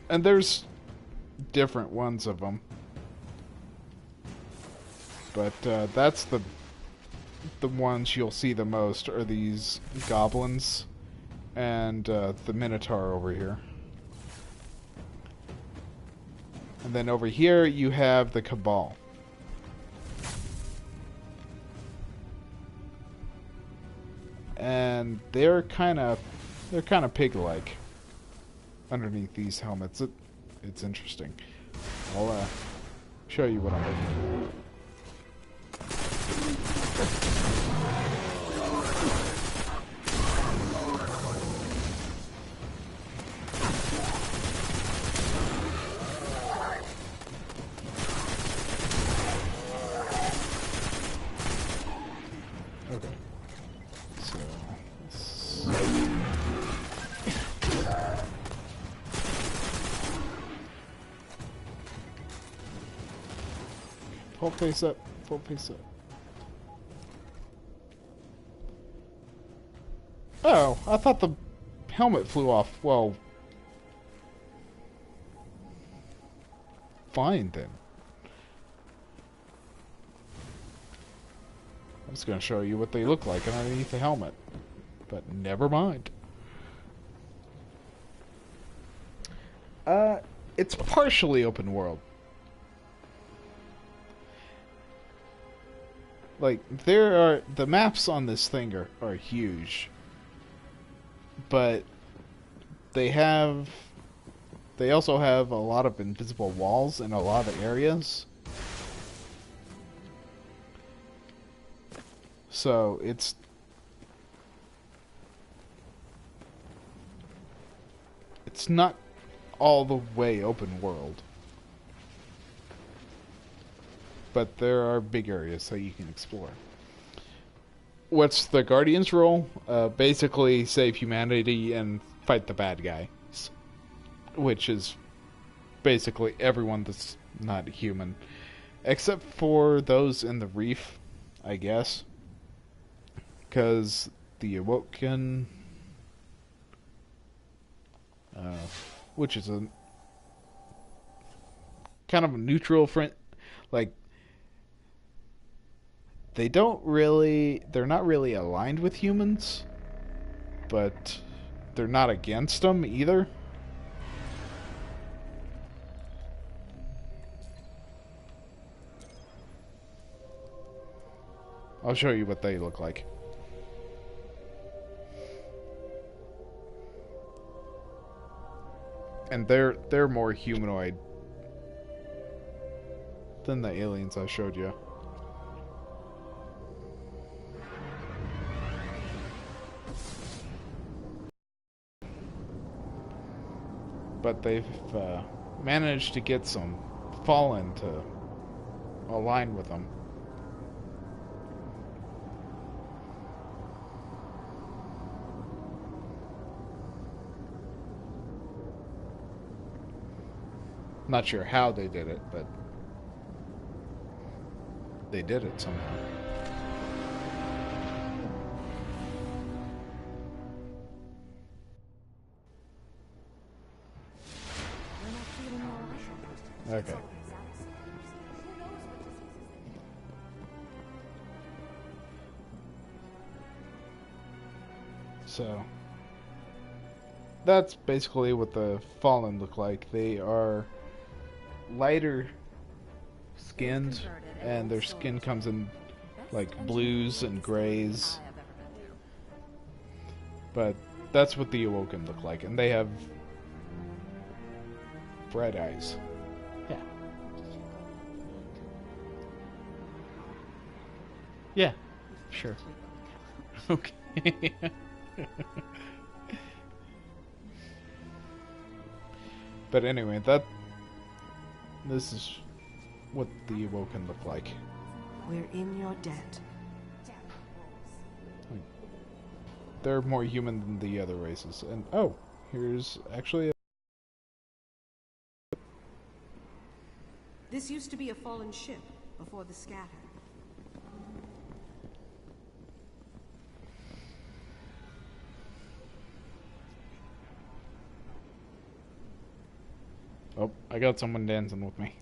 And there's different ones of them. But that's the ones you'll see the most are these goblins and the Minotaur over here. And then over here you have the Cabal. And they're kind of pig-like underneath these helmets. It's interesting. I'll show you what I'm looking for. Okay. So full face up, full face up. Oh, I thought the helmet flew off. Well, fine then. I was going to show you what they look like underneath the helmet, but never mind. It's partially open world. Like, the maps on this thing are huge. But they also have a lot of invisible walls in a lot of areas. So it's not all the way open world. But there are big areas that you can explore. What's the Guardian's role? Basically save humanity and fight the bad guys. Which is basically everyone that's not human. Except for those in the reef, I guess. Because the Awoken... which is a... kind of a neutral friend. Like... they're not really aligned with humans, but they're not against them either. I'll show you what they look like. And they're more humanoid than the aliens I showed you. But they've managed to get some Fallen to align with them. Not sure how they did it, but they did it somehow. Okay. So that's basically what the Fallen look like. They are lighter skinned, and their skin comes in like blues and grays. But that's what the Awoken look like, and they have bright eyes. Yeah. Yeah, sure. Okay. But anyway, this is what the Awoken look like. We're in your debt. They're more human than the other races. And oh, here's actually a... This used to be a fallen ship before the scatter. Oh, I got someone dancing with me.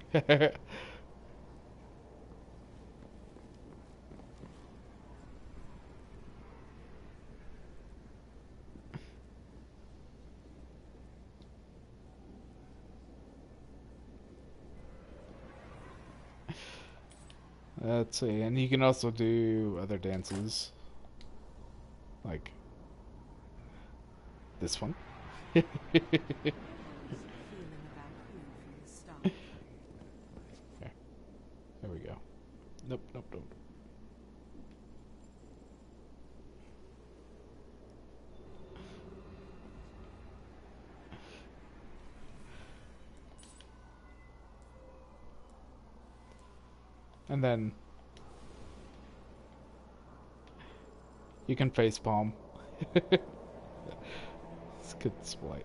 Let's see, and you can also do other dances. Like this one. There we go. Nope, nope, nope. And then you can facepalm. It's a good display.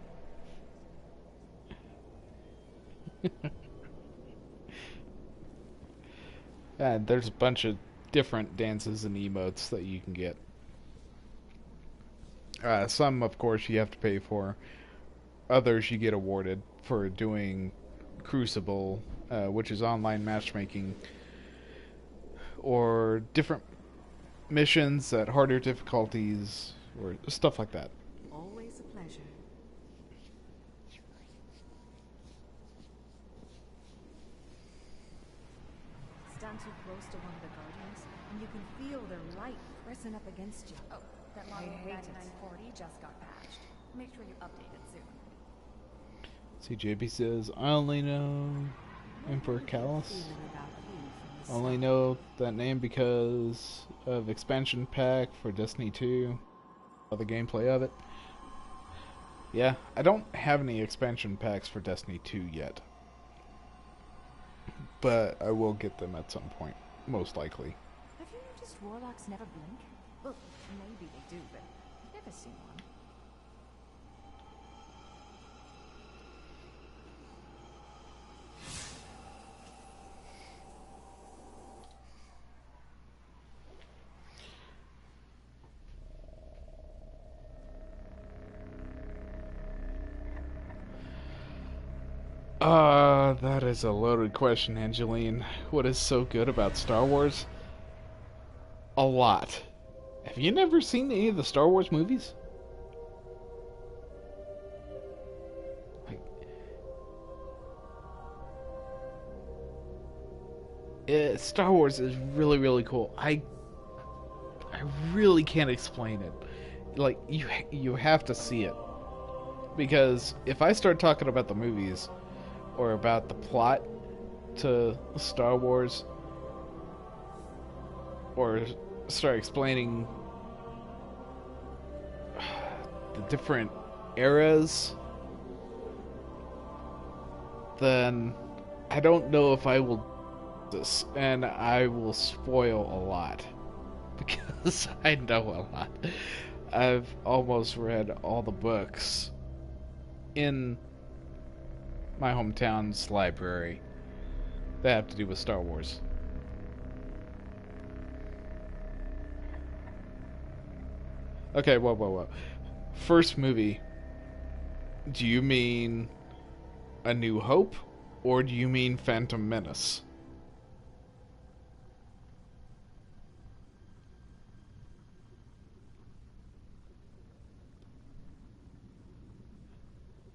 And there's a bunch of different dances and emotes that you can get. Some, of course, you have to pay for. Others you get awarded for doing Crucible, which is online matchmaking, or different missions at harder difficulties, or stuff like that. Always a pleasure. Stand too close to one of the Guardians, and you can feel their light pressing up against you. Oh, that model I hate it. 9940 just got patched. Make sure you update it soon. See, JP says, I only know Emperor Callus. Only know that name because of expansion pack for Destiny 2. The gameplay of it. Yeah, I don't have any expansion packs for Destiny 2 yet. But I will get them at some point, most likely. Have you noticed warlocks never blink? Well, maybe they do, but I've never seen one. That is a loaded question, Angeline. What is so good about Star Wars? a lot. Have you never seen any of the Star Wars movies? Star Wars is really, really cool. I really can't explain it. Like, you have to see it. Because if I start talking about the movies or about the plot to Star Wars, or start explaining the different eras, then I don't know if I will do this, and I will spoil a lot because I know a lot. I've almost read all the books in my hometown's library that have to do with Star Wars. Okay, whoa. First movie. Do you mean A New Hope, or do you mean Phantom Menace?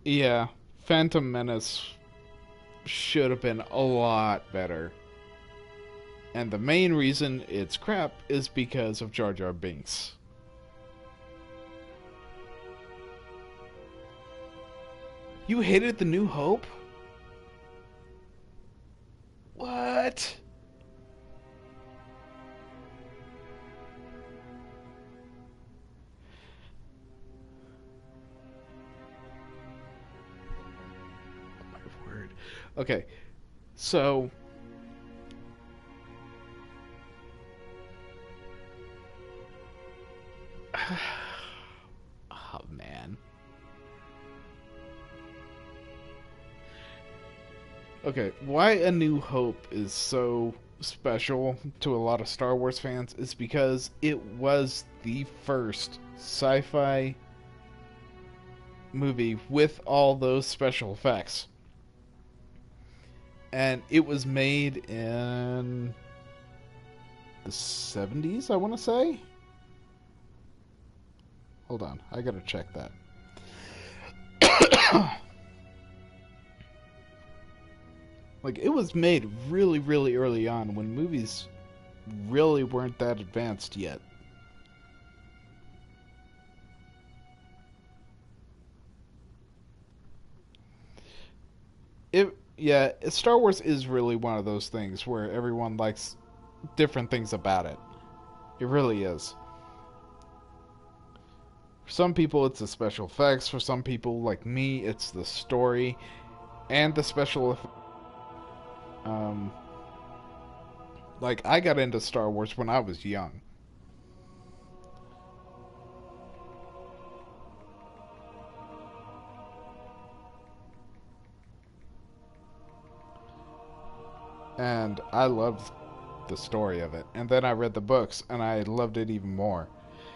Yeah, Phantom Menace should have been a lot better. And the main reason it's crap is because of Jar Jar Binks. You hated The New Hope? What? My word. Okay, so oh man. Okay, why A New Hope is so special to a lot of Star Wars fans is because it was the first sci-fi movie with all those special effects. And it was made in the 70s, I want to say? Hold on, I gotta check that. Like, it was made really, really early on when movies really weren't that advanced yet. Yeah, Star Wars is really one of those things where everyone likes different things about it. It really is. For some people, it's the special effects. For some people, like me, it's the story and the special effects. Like, I got into Star Wars when I was young. And I loved the story of it. And then I read the books, and I loved it even more.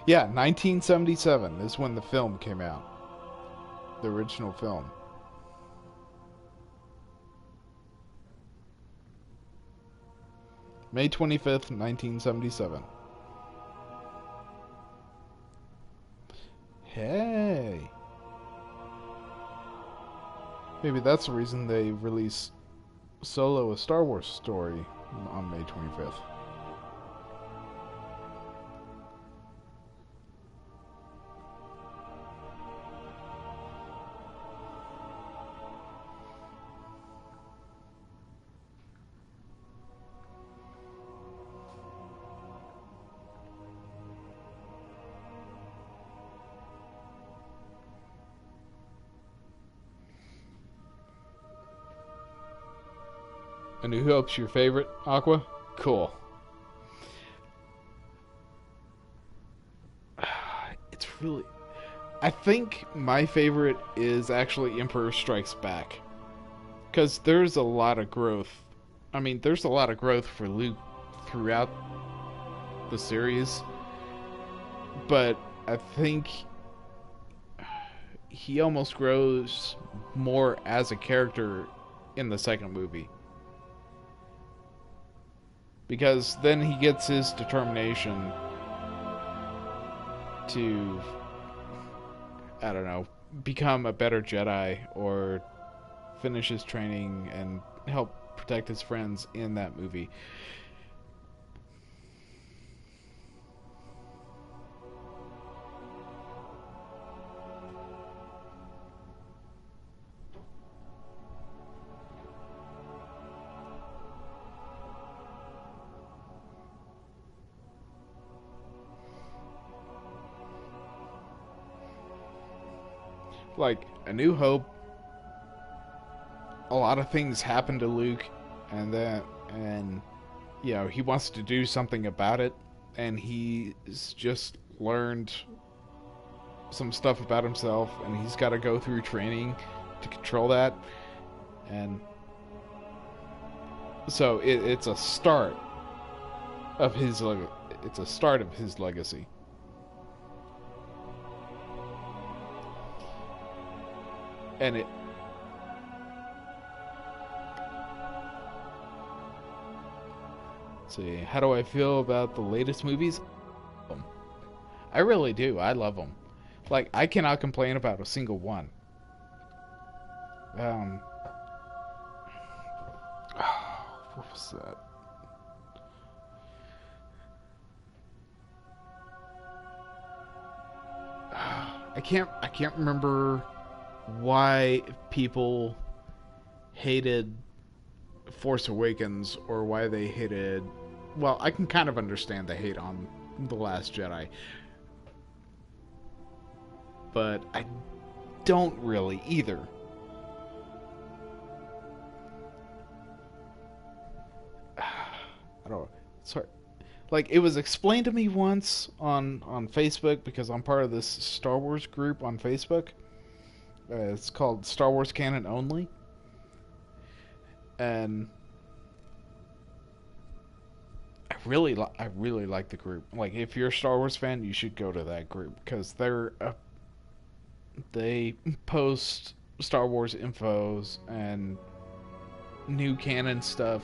Yeah, 1977 is when the film came out. The original film. May 25th, 1977. Hey. Maybe that's the reason they released Solo: A Star Wars Story on May 25th. And who Hope's your favorite, Aqua? Cool. It's really... I think my favorite is actually Emperor Strikes Back. Because there's a lot of growth. I mean, there's a lot of growth for Luke throughout the series. But I think he almost grows more as a character in the second movie. because then he gets his determination to, I don't know, become a better Jedi or finish his training and help protect his friends in that movie. Like, A New Hope, a lot of things happen to Luke, and you know, he wants to do something about it, and he's just learned some stuff about himself, and he's got to go through training to control that, and so it's a start of his legacy. And let's see, how do I feel about the latest movies? I really do. I love them. Like, I cannot complain about a single one. What was that? I can't remember why people hated Force Awakens or why they hated... Well, I can kind of understand the hate on The Last Jedi. But I don't really either. I don't know. Sorry. Like, it was explained to me once on Facebook, because I'm part of this Star Wars group on Facebook. It's called Star Wars Canon Only. And I really like the group. Like, if you're a Star Wars fan, you should go to that group, because they post Star Wars infos and new canon stuff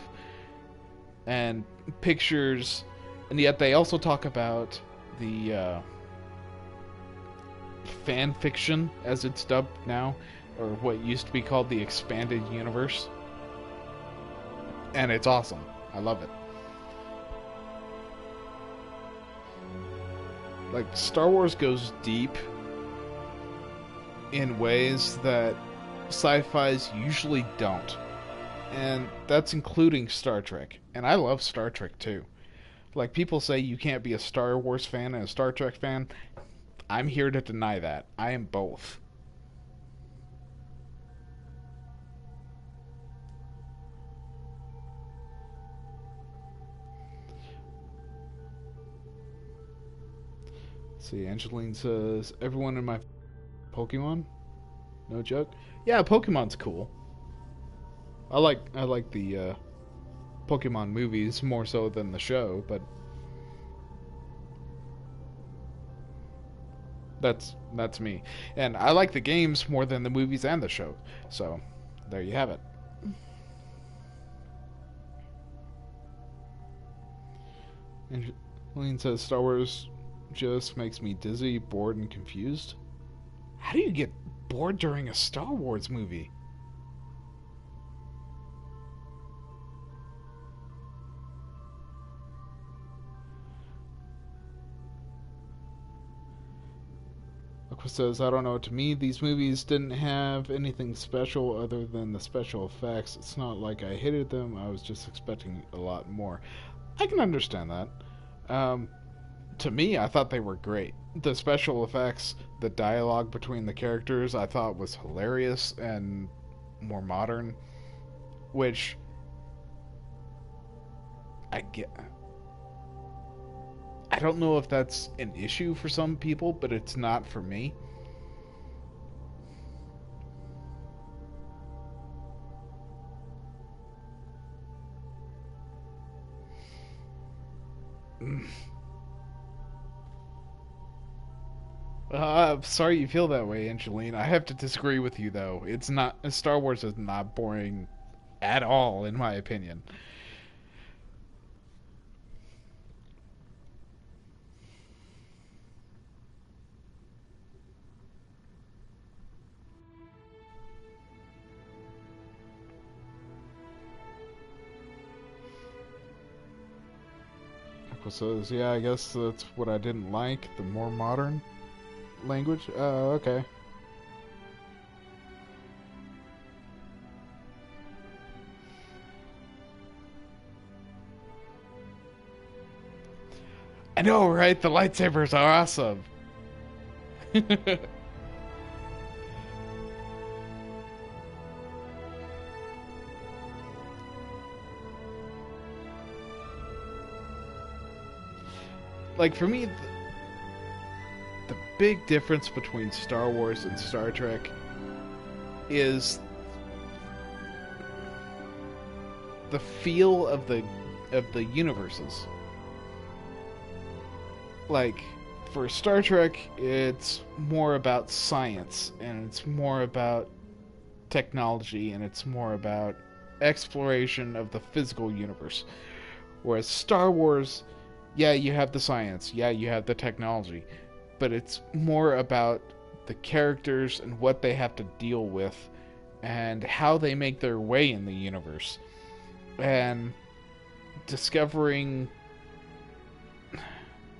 and pictures, and yet they also talk about the fan fiction, as it's dubbed now, or what used to be called the expanded universe. And it's awesome. I love it. Like, Star Wars goes deep in ways that sci-fis usually don't. And that's including Star Trek. And I love Star Trek too. Like, people say you can't be a Star Wars fan and a Star Trek fan. I'm here to deny that. I am both. See, Angeline says, everyone in my Pokemon? No joke? Yeah, Pokemon's cool. I like the Pokemon movies more so than the show, but that's me. And I like the games more than the movies and the show. So, there you have it. Angeline says, Star Wars just makes me dizzy, bored, and confused. How do you get bored during a Star Wars movie? Aqua says, I don't know, to me these movies didn't have anything special other than the special effects. It's not like I hated them, I was just expecting a lot more. I can understand that. To me, I thought they were great. The special effects, the dialogue between the characters, I thought was hilarious and more modern, which I get. I don't know if that's an issue for some people, but it's not for me. I'm sorry you feel that way, Angeline. I have to disagree with you, though. It's not... Star Wars is not boring at all, in my opinion. Aqua says, yeah, I guess that's what I didn't like, the more modern language. Okay. I know, right? The lightsabers are awesome. Like, for me, the big difference between Star Wars and Star Trek is the feel of the universes. Like, for Star Trek, it's more about science, and it's more about technology, and it's more about exploration of the physical universe. Whereas Star Wars, yeah, you have the science, yeah, you have the technology, but it's more about the characters and what they have to deal with and how they make their way in the universe. And discovering,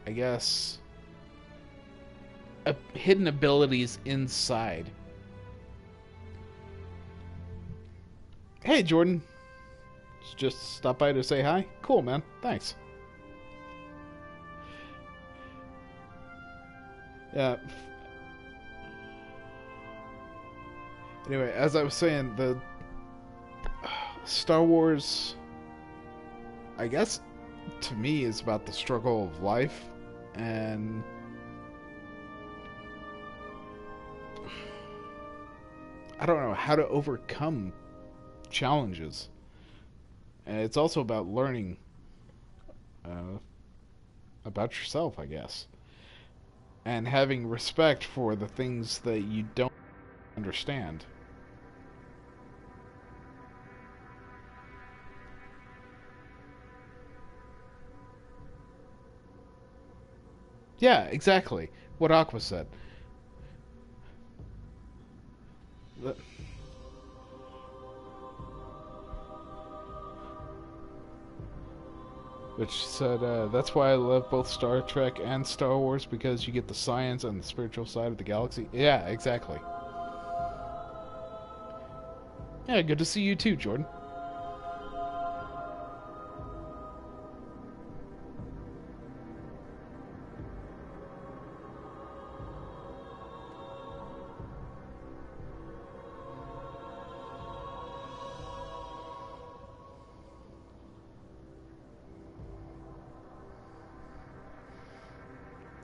I guess, hidden abilities inside. Hey, Jordan. Just stop by to say hi? Cool, man. Thanks. Yeah. Anyway, as I was saying, the Star Wars, I guess, to me, is about the struggle of life, and I don't know, how to overcome challenges. And it's also about learning about yourself, I guess. And having respect for the things that you don't understand. Yeah, exactly. What Aqua said. Which said, that's why I love both Star Trek and Star Wars, because you get the science and the spiritual side of the galaxy. Yeah, exactly. Yeah, good to see you too, Jordan.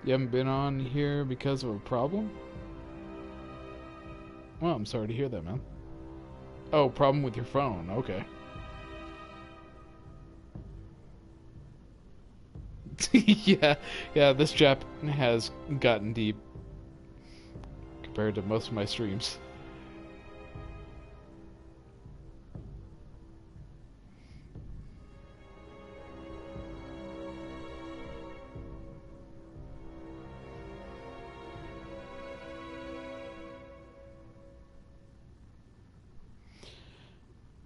You haven't been on here because of a problem? Well, I'm sorry to hear that, man. Oh, problem with your phone. Okay. yeah, this Jap has gotten deep compared to most of my streams.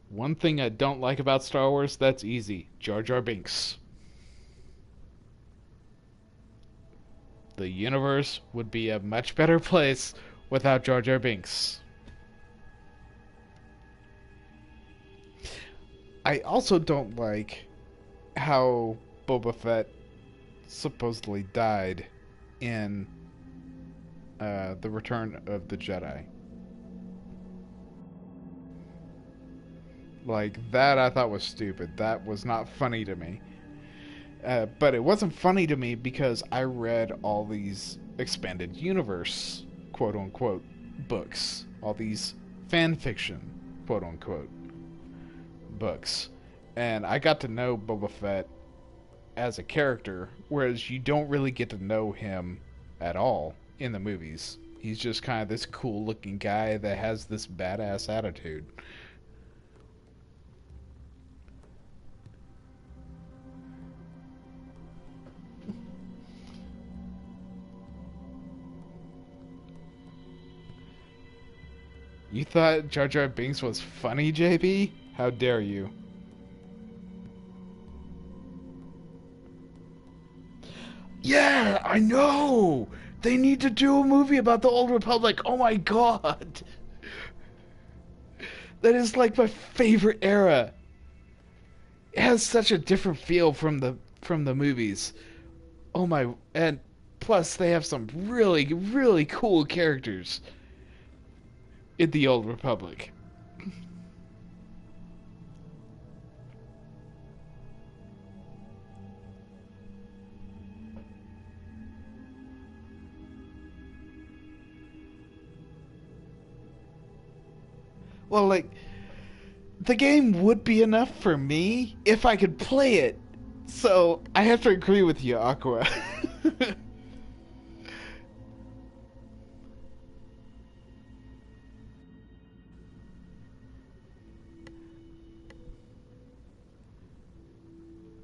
One thing I don't like about Star Wars, that's easy. Jar Jar Binks. The universe would be a much better place without Jar Jar Binks. I also don't like how Boba Fett supposedly died in The Return of the Jedi. Like, that I thought was stupid. That was not funny to me. But it wasn't funny to me because I read all these expanded universe, quote-unquote, books. All these fan fiction, quote-unquote, books. And I got to know Boba Fett as a character, whereas you don't really get to know him at all in the movies. He's just kind of this cool-looking guy that has this badass attitude. You thought Jar Jar Binks was funny, JB? How dare you? Yeah, I know! They need to do a movie about the Old Republic. Oh my god! That is like my favorite era. It has such a different feel from the movies. Oh my, and plus they have some really, really cool characters in the Old Republic. Well, like, the game would be enough for me if I could play it. So, I have to agree with you, Aqua.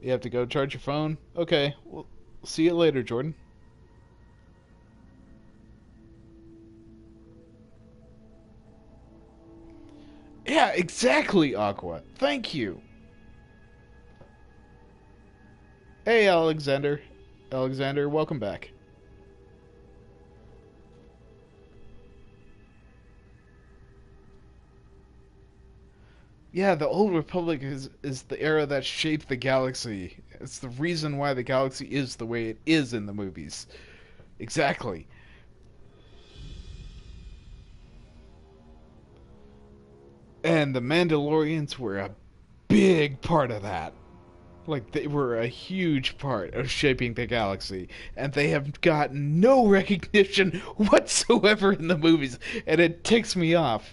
You have to go charge your phone? Okay, well, see you later, Jordan. Yeah, exactly, Aqua. Thank you. Hey, Alexander. Alexander, welcome back. Yeah, the Old Republic is the era that shaped the galaxy. It's the reason why the galaxy is the way it is in the movies. Exactly. And the Mandalorians were a big part of that. Like, they were a huge part of shaping the galaxy. And they have gotten no recognition whatsoever in the movies. And it ticks me off.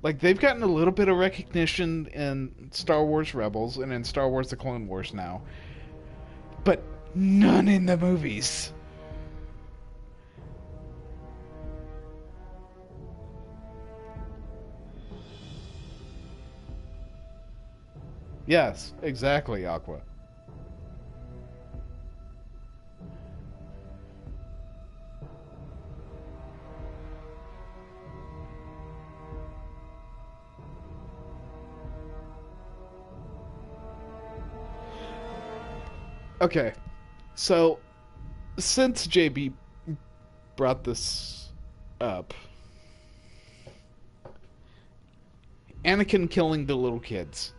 Like, they've gotten a little bit of recognition in Star Wars Rebels and in Star Wars The Clone Wars now. But none in the movies. Yes, exactly, Aqua. Okay, so since JB brought this up, Anakin killing the little kids.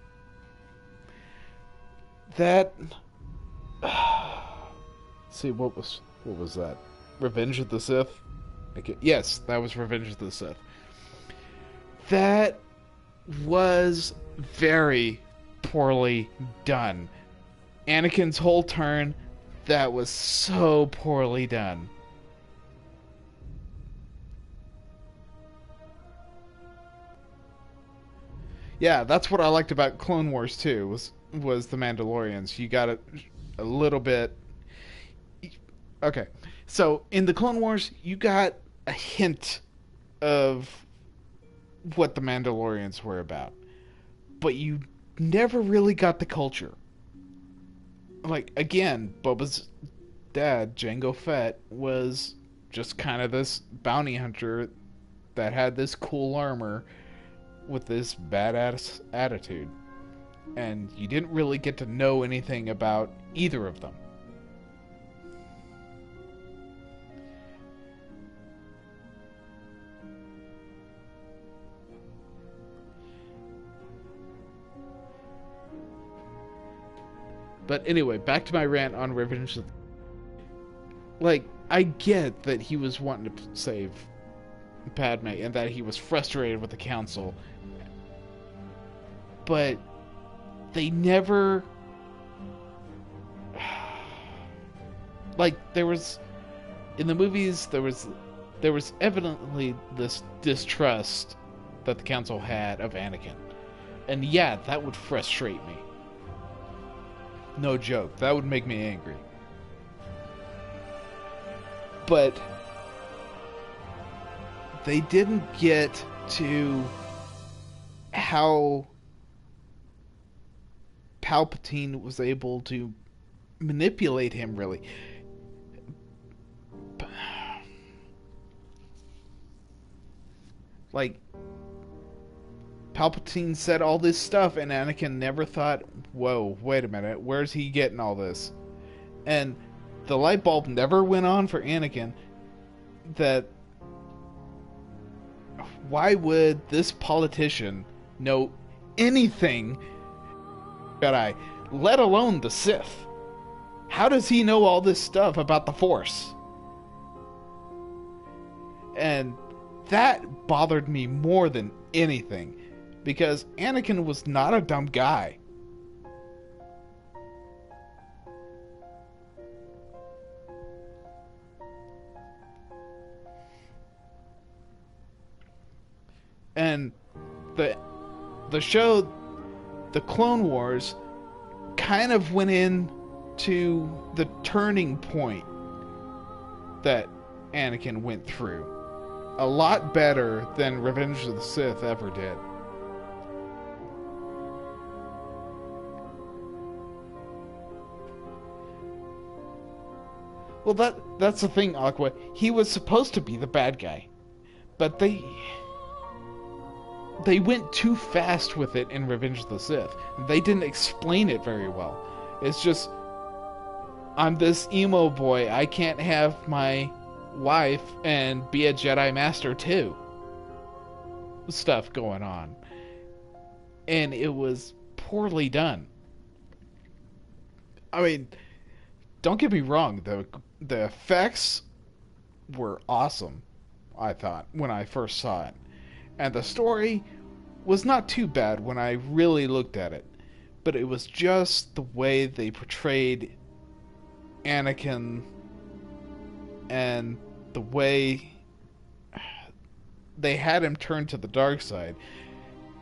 That see what was that? Revenge of the Sith? Okay, yes, that was Revenge of the Sith. That was very poorly done. Anakin's whole turn, that was so poorly done. Yeah, that's what I liked about Clone Wars too. Was the Mandalorians. You got a little bit. Okay, so in the Clone Wars, you got a hint of what the Mandalorians were about, but you never really got the culture. Like, again, Boba's dad, Jango Fett, was just kind of this bounty hunter that had this cool armor with this badass attitude. And you didn't really get to know anything about either of them. But anyway, back to my rant on Revenge of... Like, I get that he was wanting to save Padme and that he was frustrated with the Council. But they never... Like, there was... In the movies, there was evidently this distrust that the Council had of Anakin. And yeah, that would frustrate me. No joke. That would make me angry. But they didn't get to how Palpatine was able to manipulate him, really. Like, Palpatine said all this stuff, and Anakin never thought, whoa, wait a minute, where's he getting all this? And the light bulb never went on for Anakin that why would this politician know anything Jedi, let alone the Sith? How does he know all this stuff about the Force? And that bothered me more than anything, because Anakin was not a dumb guy. And the show, The Clone Wars, kind of went in to the turning point that Anakin went through. A lot better than Revenge of the Sith ever did. Well, that's the thing, Aqua. He was supposed to be the bad guy. But they went too fast with it in Revenge of the Sith. They didn't explain it very well. It's just, I'm this emo boy. I can't have my wife and be a Jedi Master too. Stuff going on. And it was poorly done. I mean, don't get me wrong. The effects were awesome, I thought, when I first saw it. And the story was not too bad when I really looked at it. But it was just the way they portrayed Anakin and the way they had him turn to the dark side.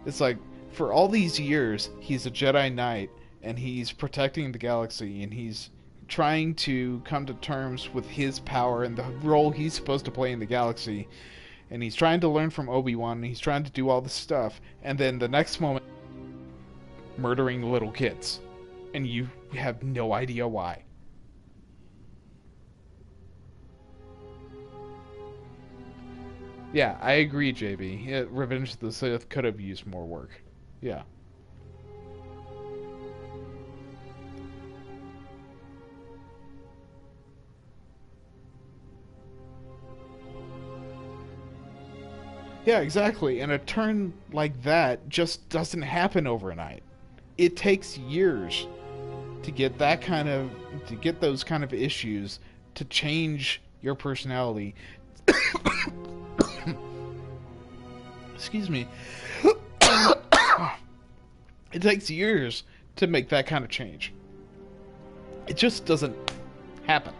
It's like, for all these years, he's a Jedi Knight, and he's protecting the galaxy, and he's trying to come to terms with his power and the role he's supposed to play in the galaxy. And he's trying to learn from Obi-Wan, and he's trying to do all this stuff. And then the next moment, murdering little kids. And you have no idea why. Yeah, I agree, JB. Revenge of the Sith could have used more work. Yeah. Yeah, exactly. And a turn like that just doesn't happen overnight. It takes years to get those kind of issues to change your personality. Excuse me. It takes years to make that kind of change. It just doesn't happen.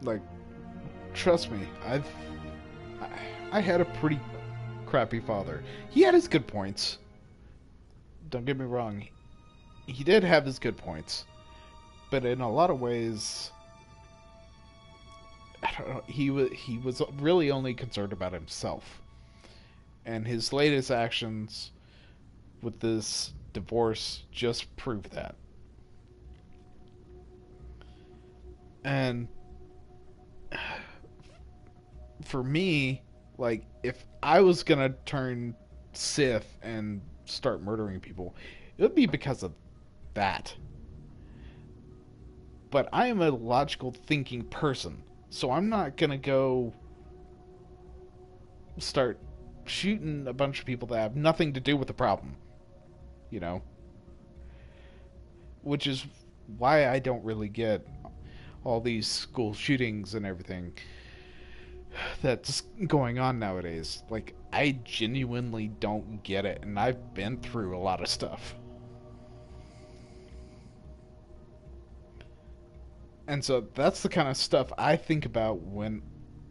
Like, trust me, I had a pretty crappy father. He had his good points. Don't get me wrong. He did have his good points. But in a lot of ways, I don't know, he was really only concerned about himself. And his latest actions with this divorce just prove that. And for me, like, if I was gonna turn Sith and start murdering people, it would be because of that. But I am a logical thinking person, so I'm not gonna go start shooting a bunch of people that have nothing to do with the problem. You know? Which is why I don't really get all these school shootings and everything that's going on nowadays. Like, I genuinely don't get it, and I've been through a lot of stuff. And so that's the kind of stuff I think about when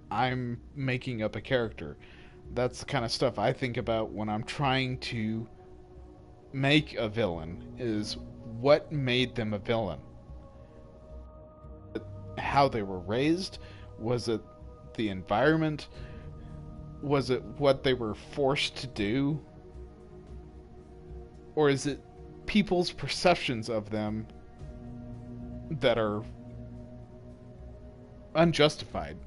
I'm making up a character. That's the kind of stuff I think about when I'm trying to make a villain, is what made them a villain. How they were raised? Was it the environment? Was it what they were forced to do? or is it people's perceptions of them that are unjustified?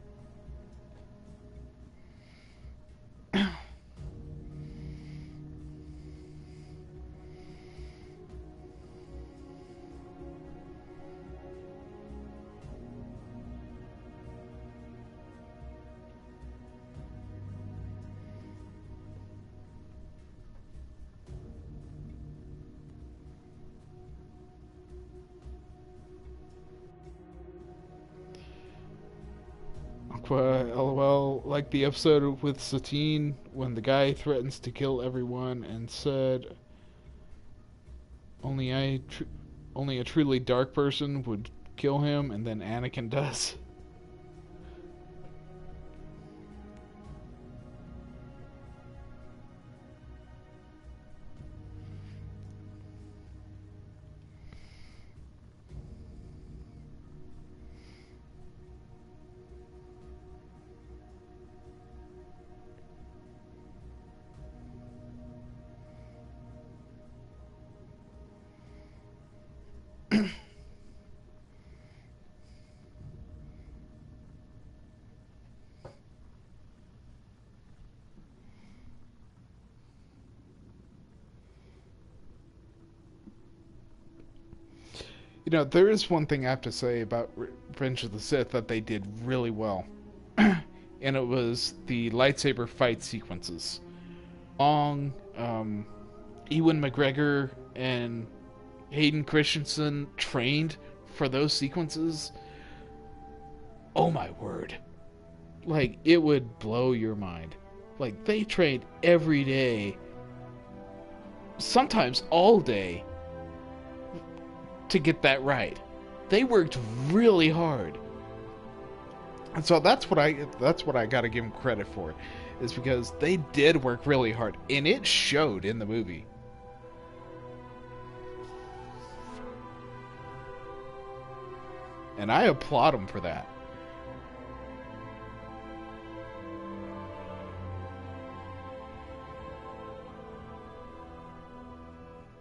LOL, like the episode with Satine when the guy threatens to kill everyone and said, only a truly dark person would kill him, and then Anakin does. You know, there is one thing I have to say about Revenge of the Sith that they did really well. And it was the lightsaber fight sequences. Ewan McGregor and Hayden Christensen trained for those sequences. Oh my word. Like, it would blow your mind. Like, they trained every day, sometimes all day, to get that right. They worked really hard. And so that's what I gotta give them credit for, is because they did work really hard, and it showed in the movie. And I applaud them for that.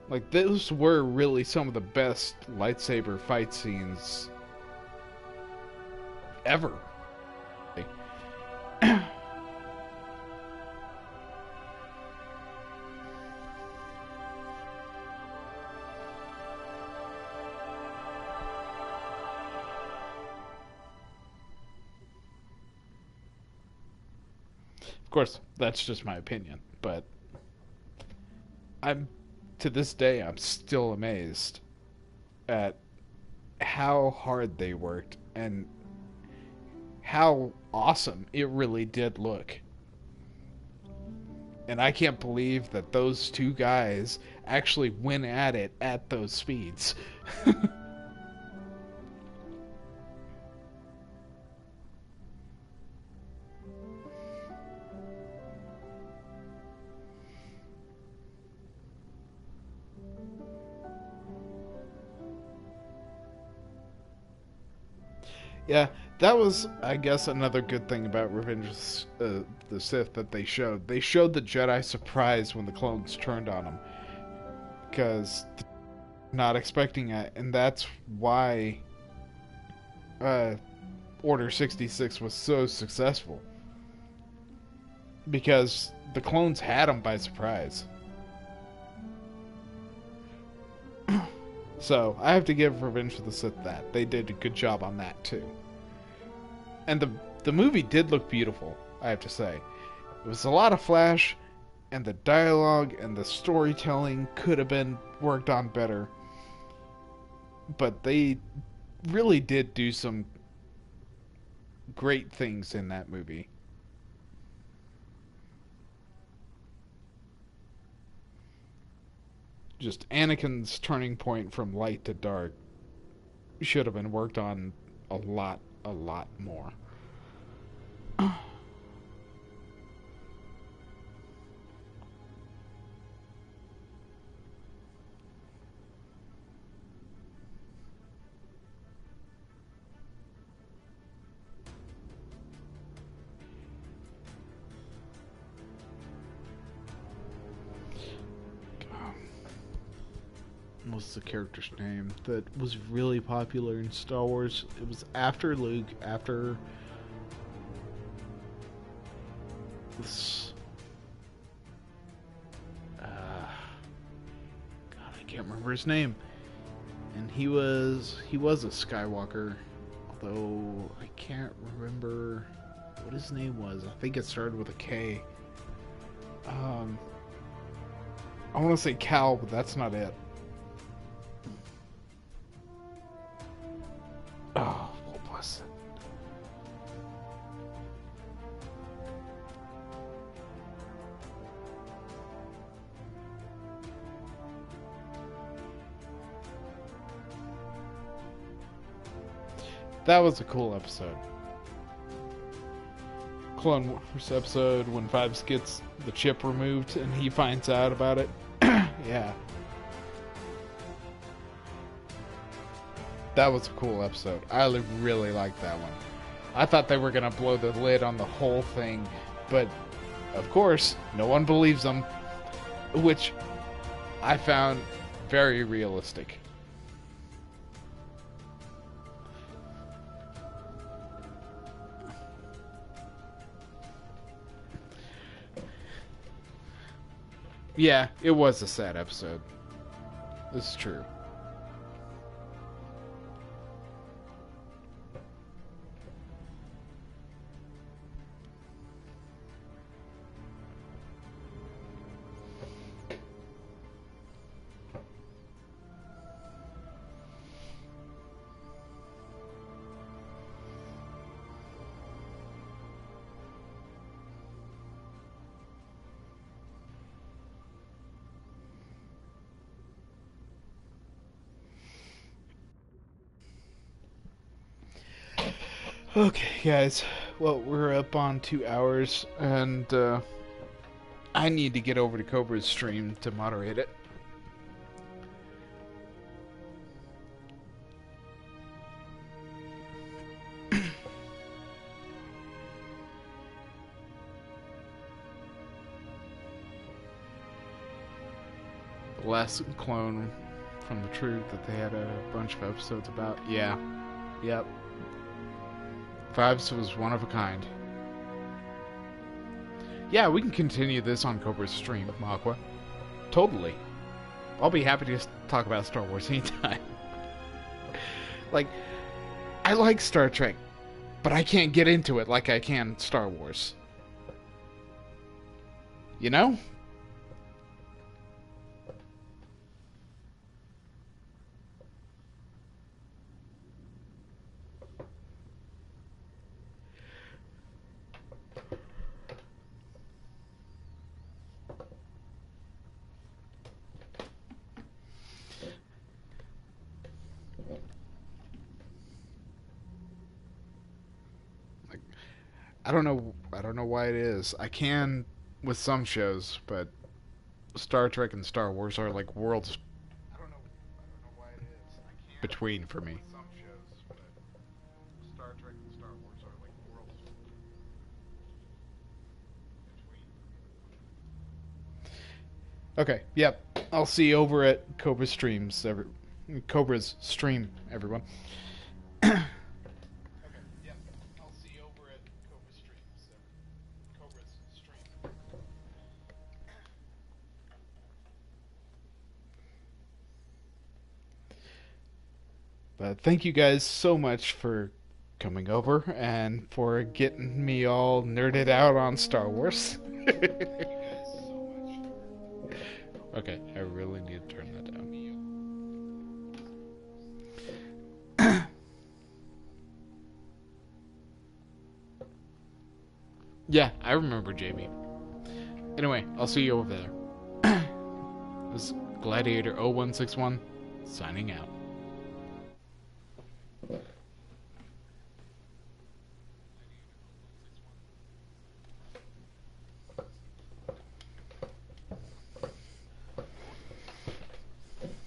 Like, those were really some of the best lightsaber fight scenes ever. Of course, that's just my opinion, but to this day, I'm still amazed at how hard they worked and how awesome it really did look. And I can't believe that those two guys actually went at it at those speeds. Yeah, that was, I guess, another good thing about Revenge of the Sith that they showed. They showed the Jedi surprised when the clones turned on them. Because not expecting it, and that's why Order 66 was so successful. Because the clones had them by surprise. So, I have to give Revenge of the Sith that. They did a good job on that, too. And the movie did look beautiful, I have to say. It was a lot of flash, and the dialogue and the storytelling could have been worked on better. But they really did do some great things in that movie. Just Anakin's turning point from light to dark should have been worked on a lot more. what's the character's name that was really popular in Star Wars? It was after Luke, after this. God, I can't remember his name. And he was a Skywalker, although I can't remember what his name was. I think it started with a K. I want to say Cal, but that's not it. Oh, well, bless it. That was a cool episode. Clone Wars episode when Vibes gets the chip removed and he finds out about it. Yeah. That was a cool episode. I really liked that one. I thought they were going to blow the lid on the whole thing, but of course, no one believes them, which I found very realistic. Yeah, it was a sad episode. This is true. Okay, guys. Well, we're up on 2 hours, and I need to get over to Cobra's stream to moderate it. The last clone from the truth that they had a bunch of episodes about. Yeah. Yep. Vibes was one of a kind. Yeah, we can continue this on Cobra's stream, Aqua. Totally. I'll be happy to talk about Star Wars anytime. Like, I like Star Trek, but I can't get into it like I can Star Wars. You know? I don't know why it is. I can with some shows, but Star Trek and Star Wars are like worlds I don't know why it is. I can between for me. With some shows, but Star Trek and Star Wars are like worlds between. Okay, yep. I'll see you over at Cobra's stream, everyone. But thank you guys so much for coming over and for getting me all nerded out on Star Wars. Okay, I really need to turn that down. Yeah, I remember JB. Anyway, I'll see you over there. This is Gladiator0161 signing out.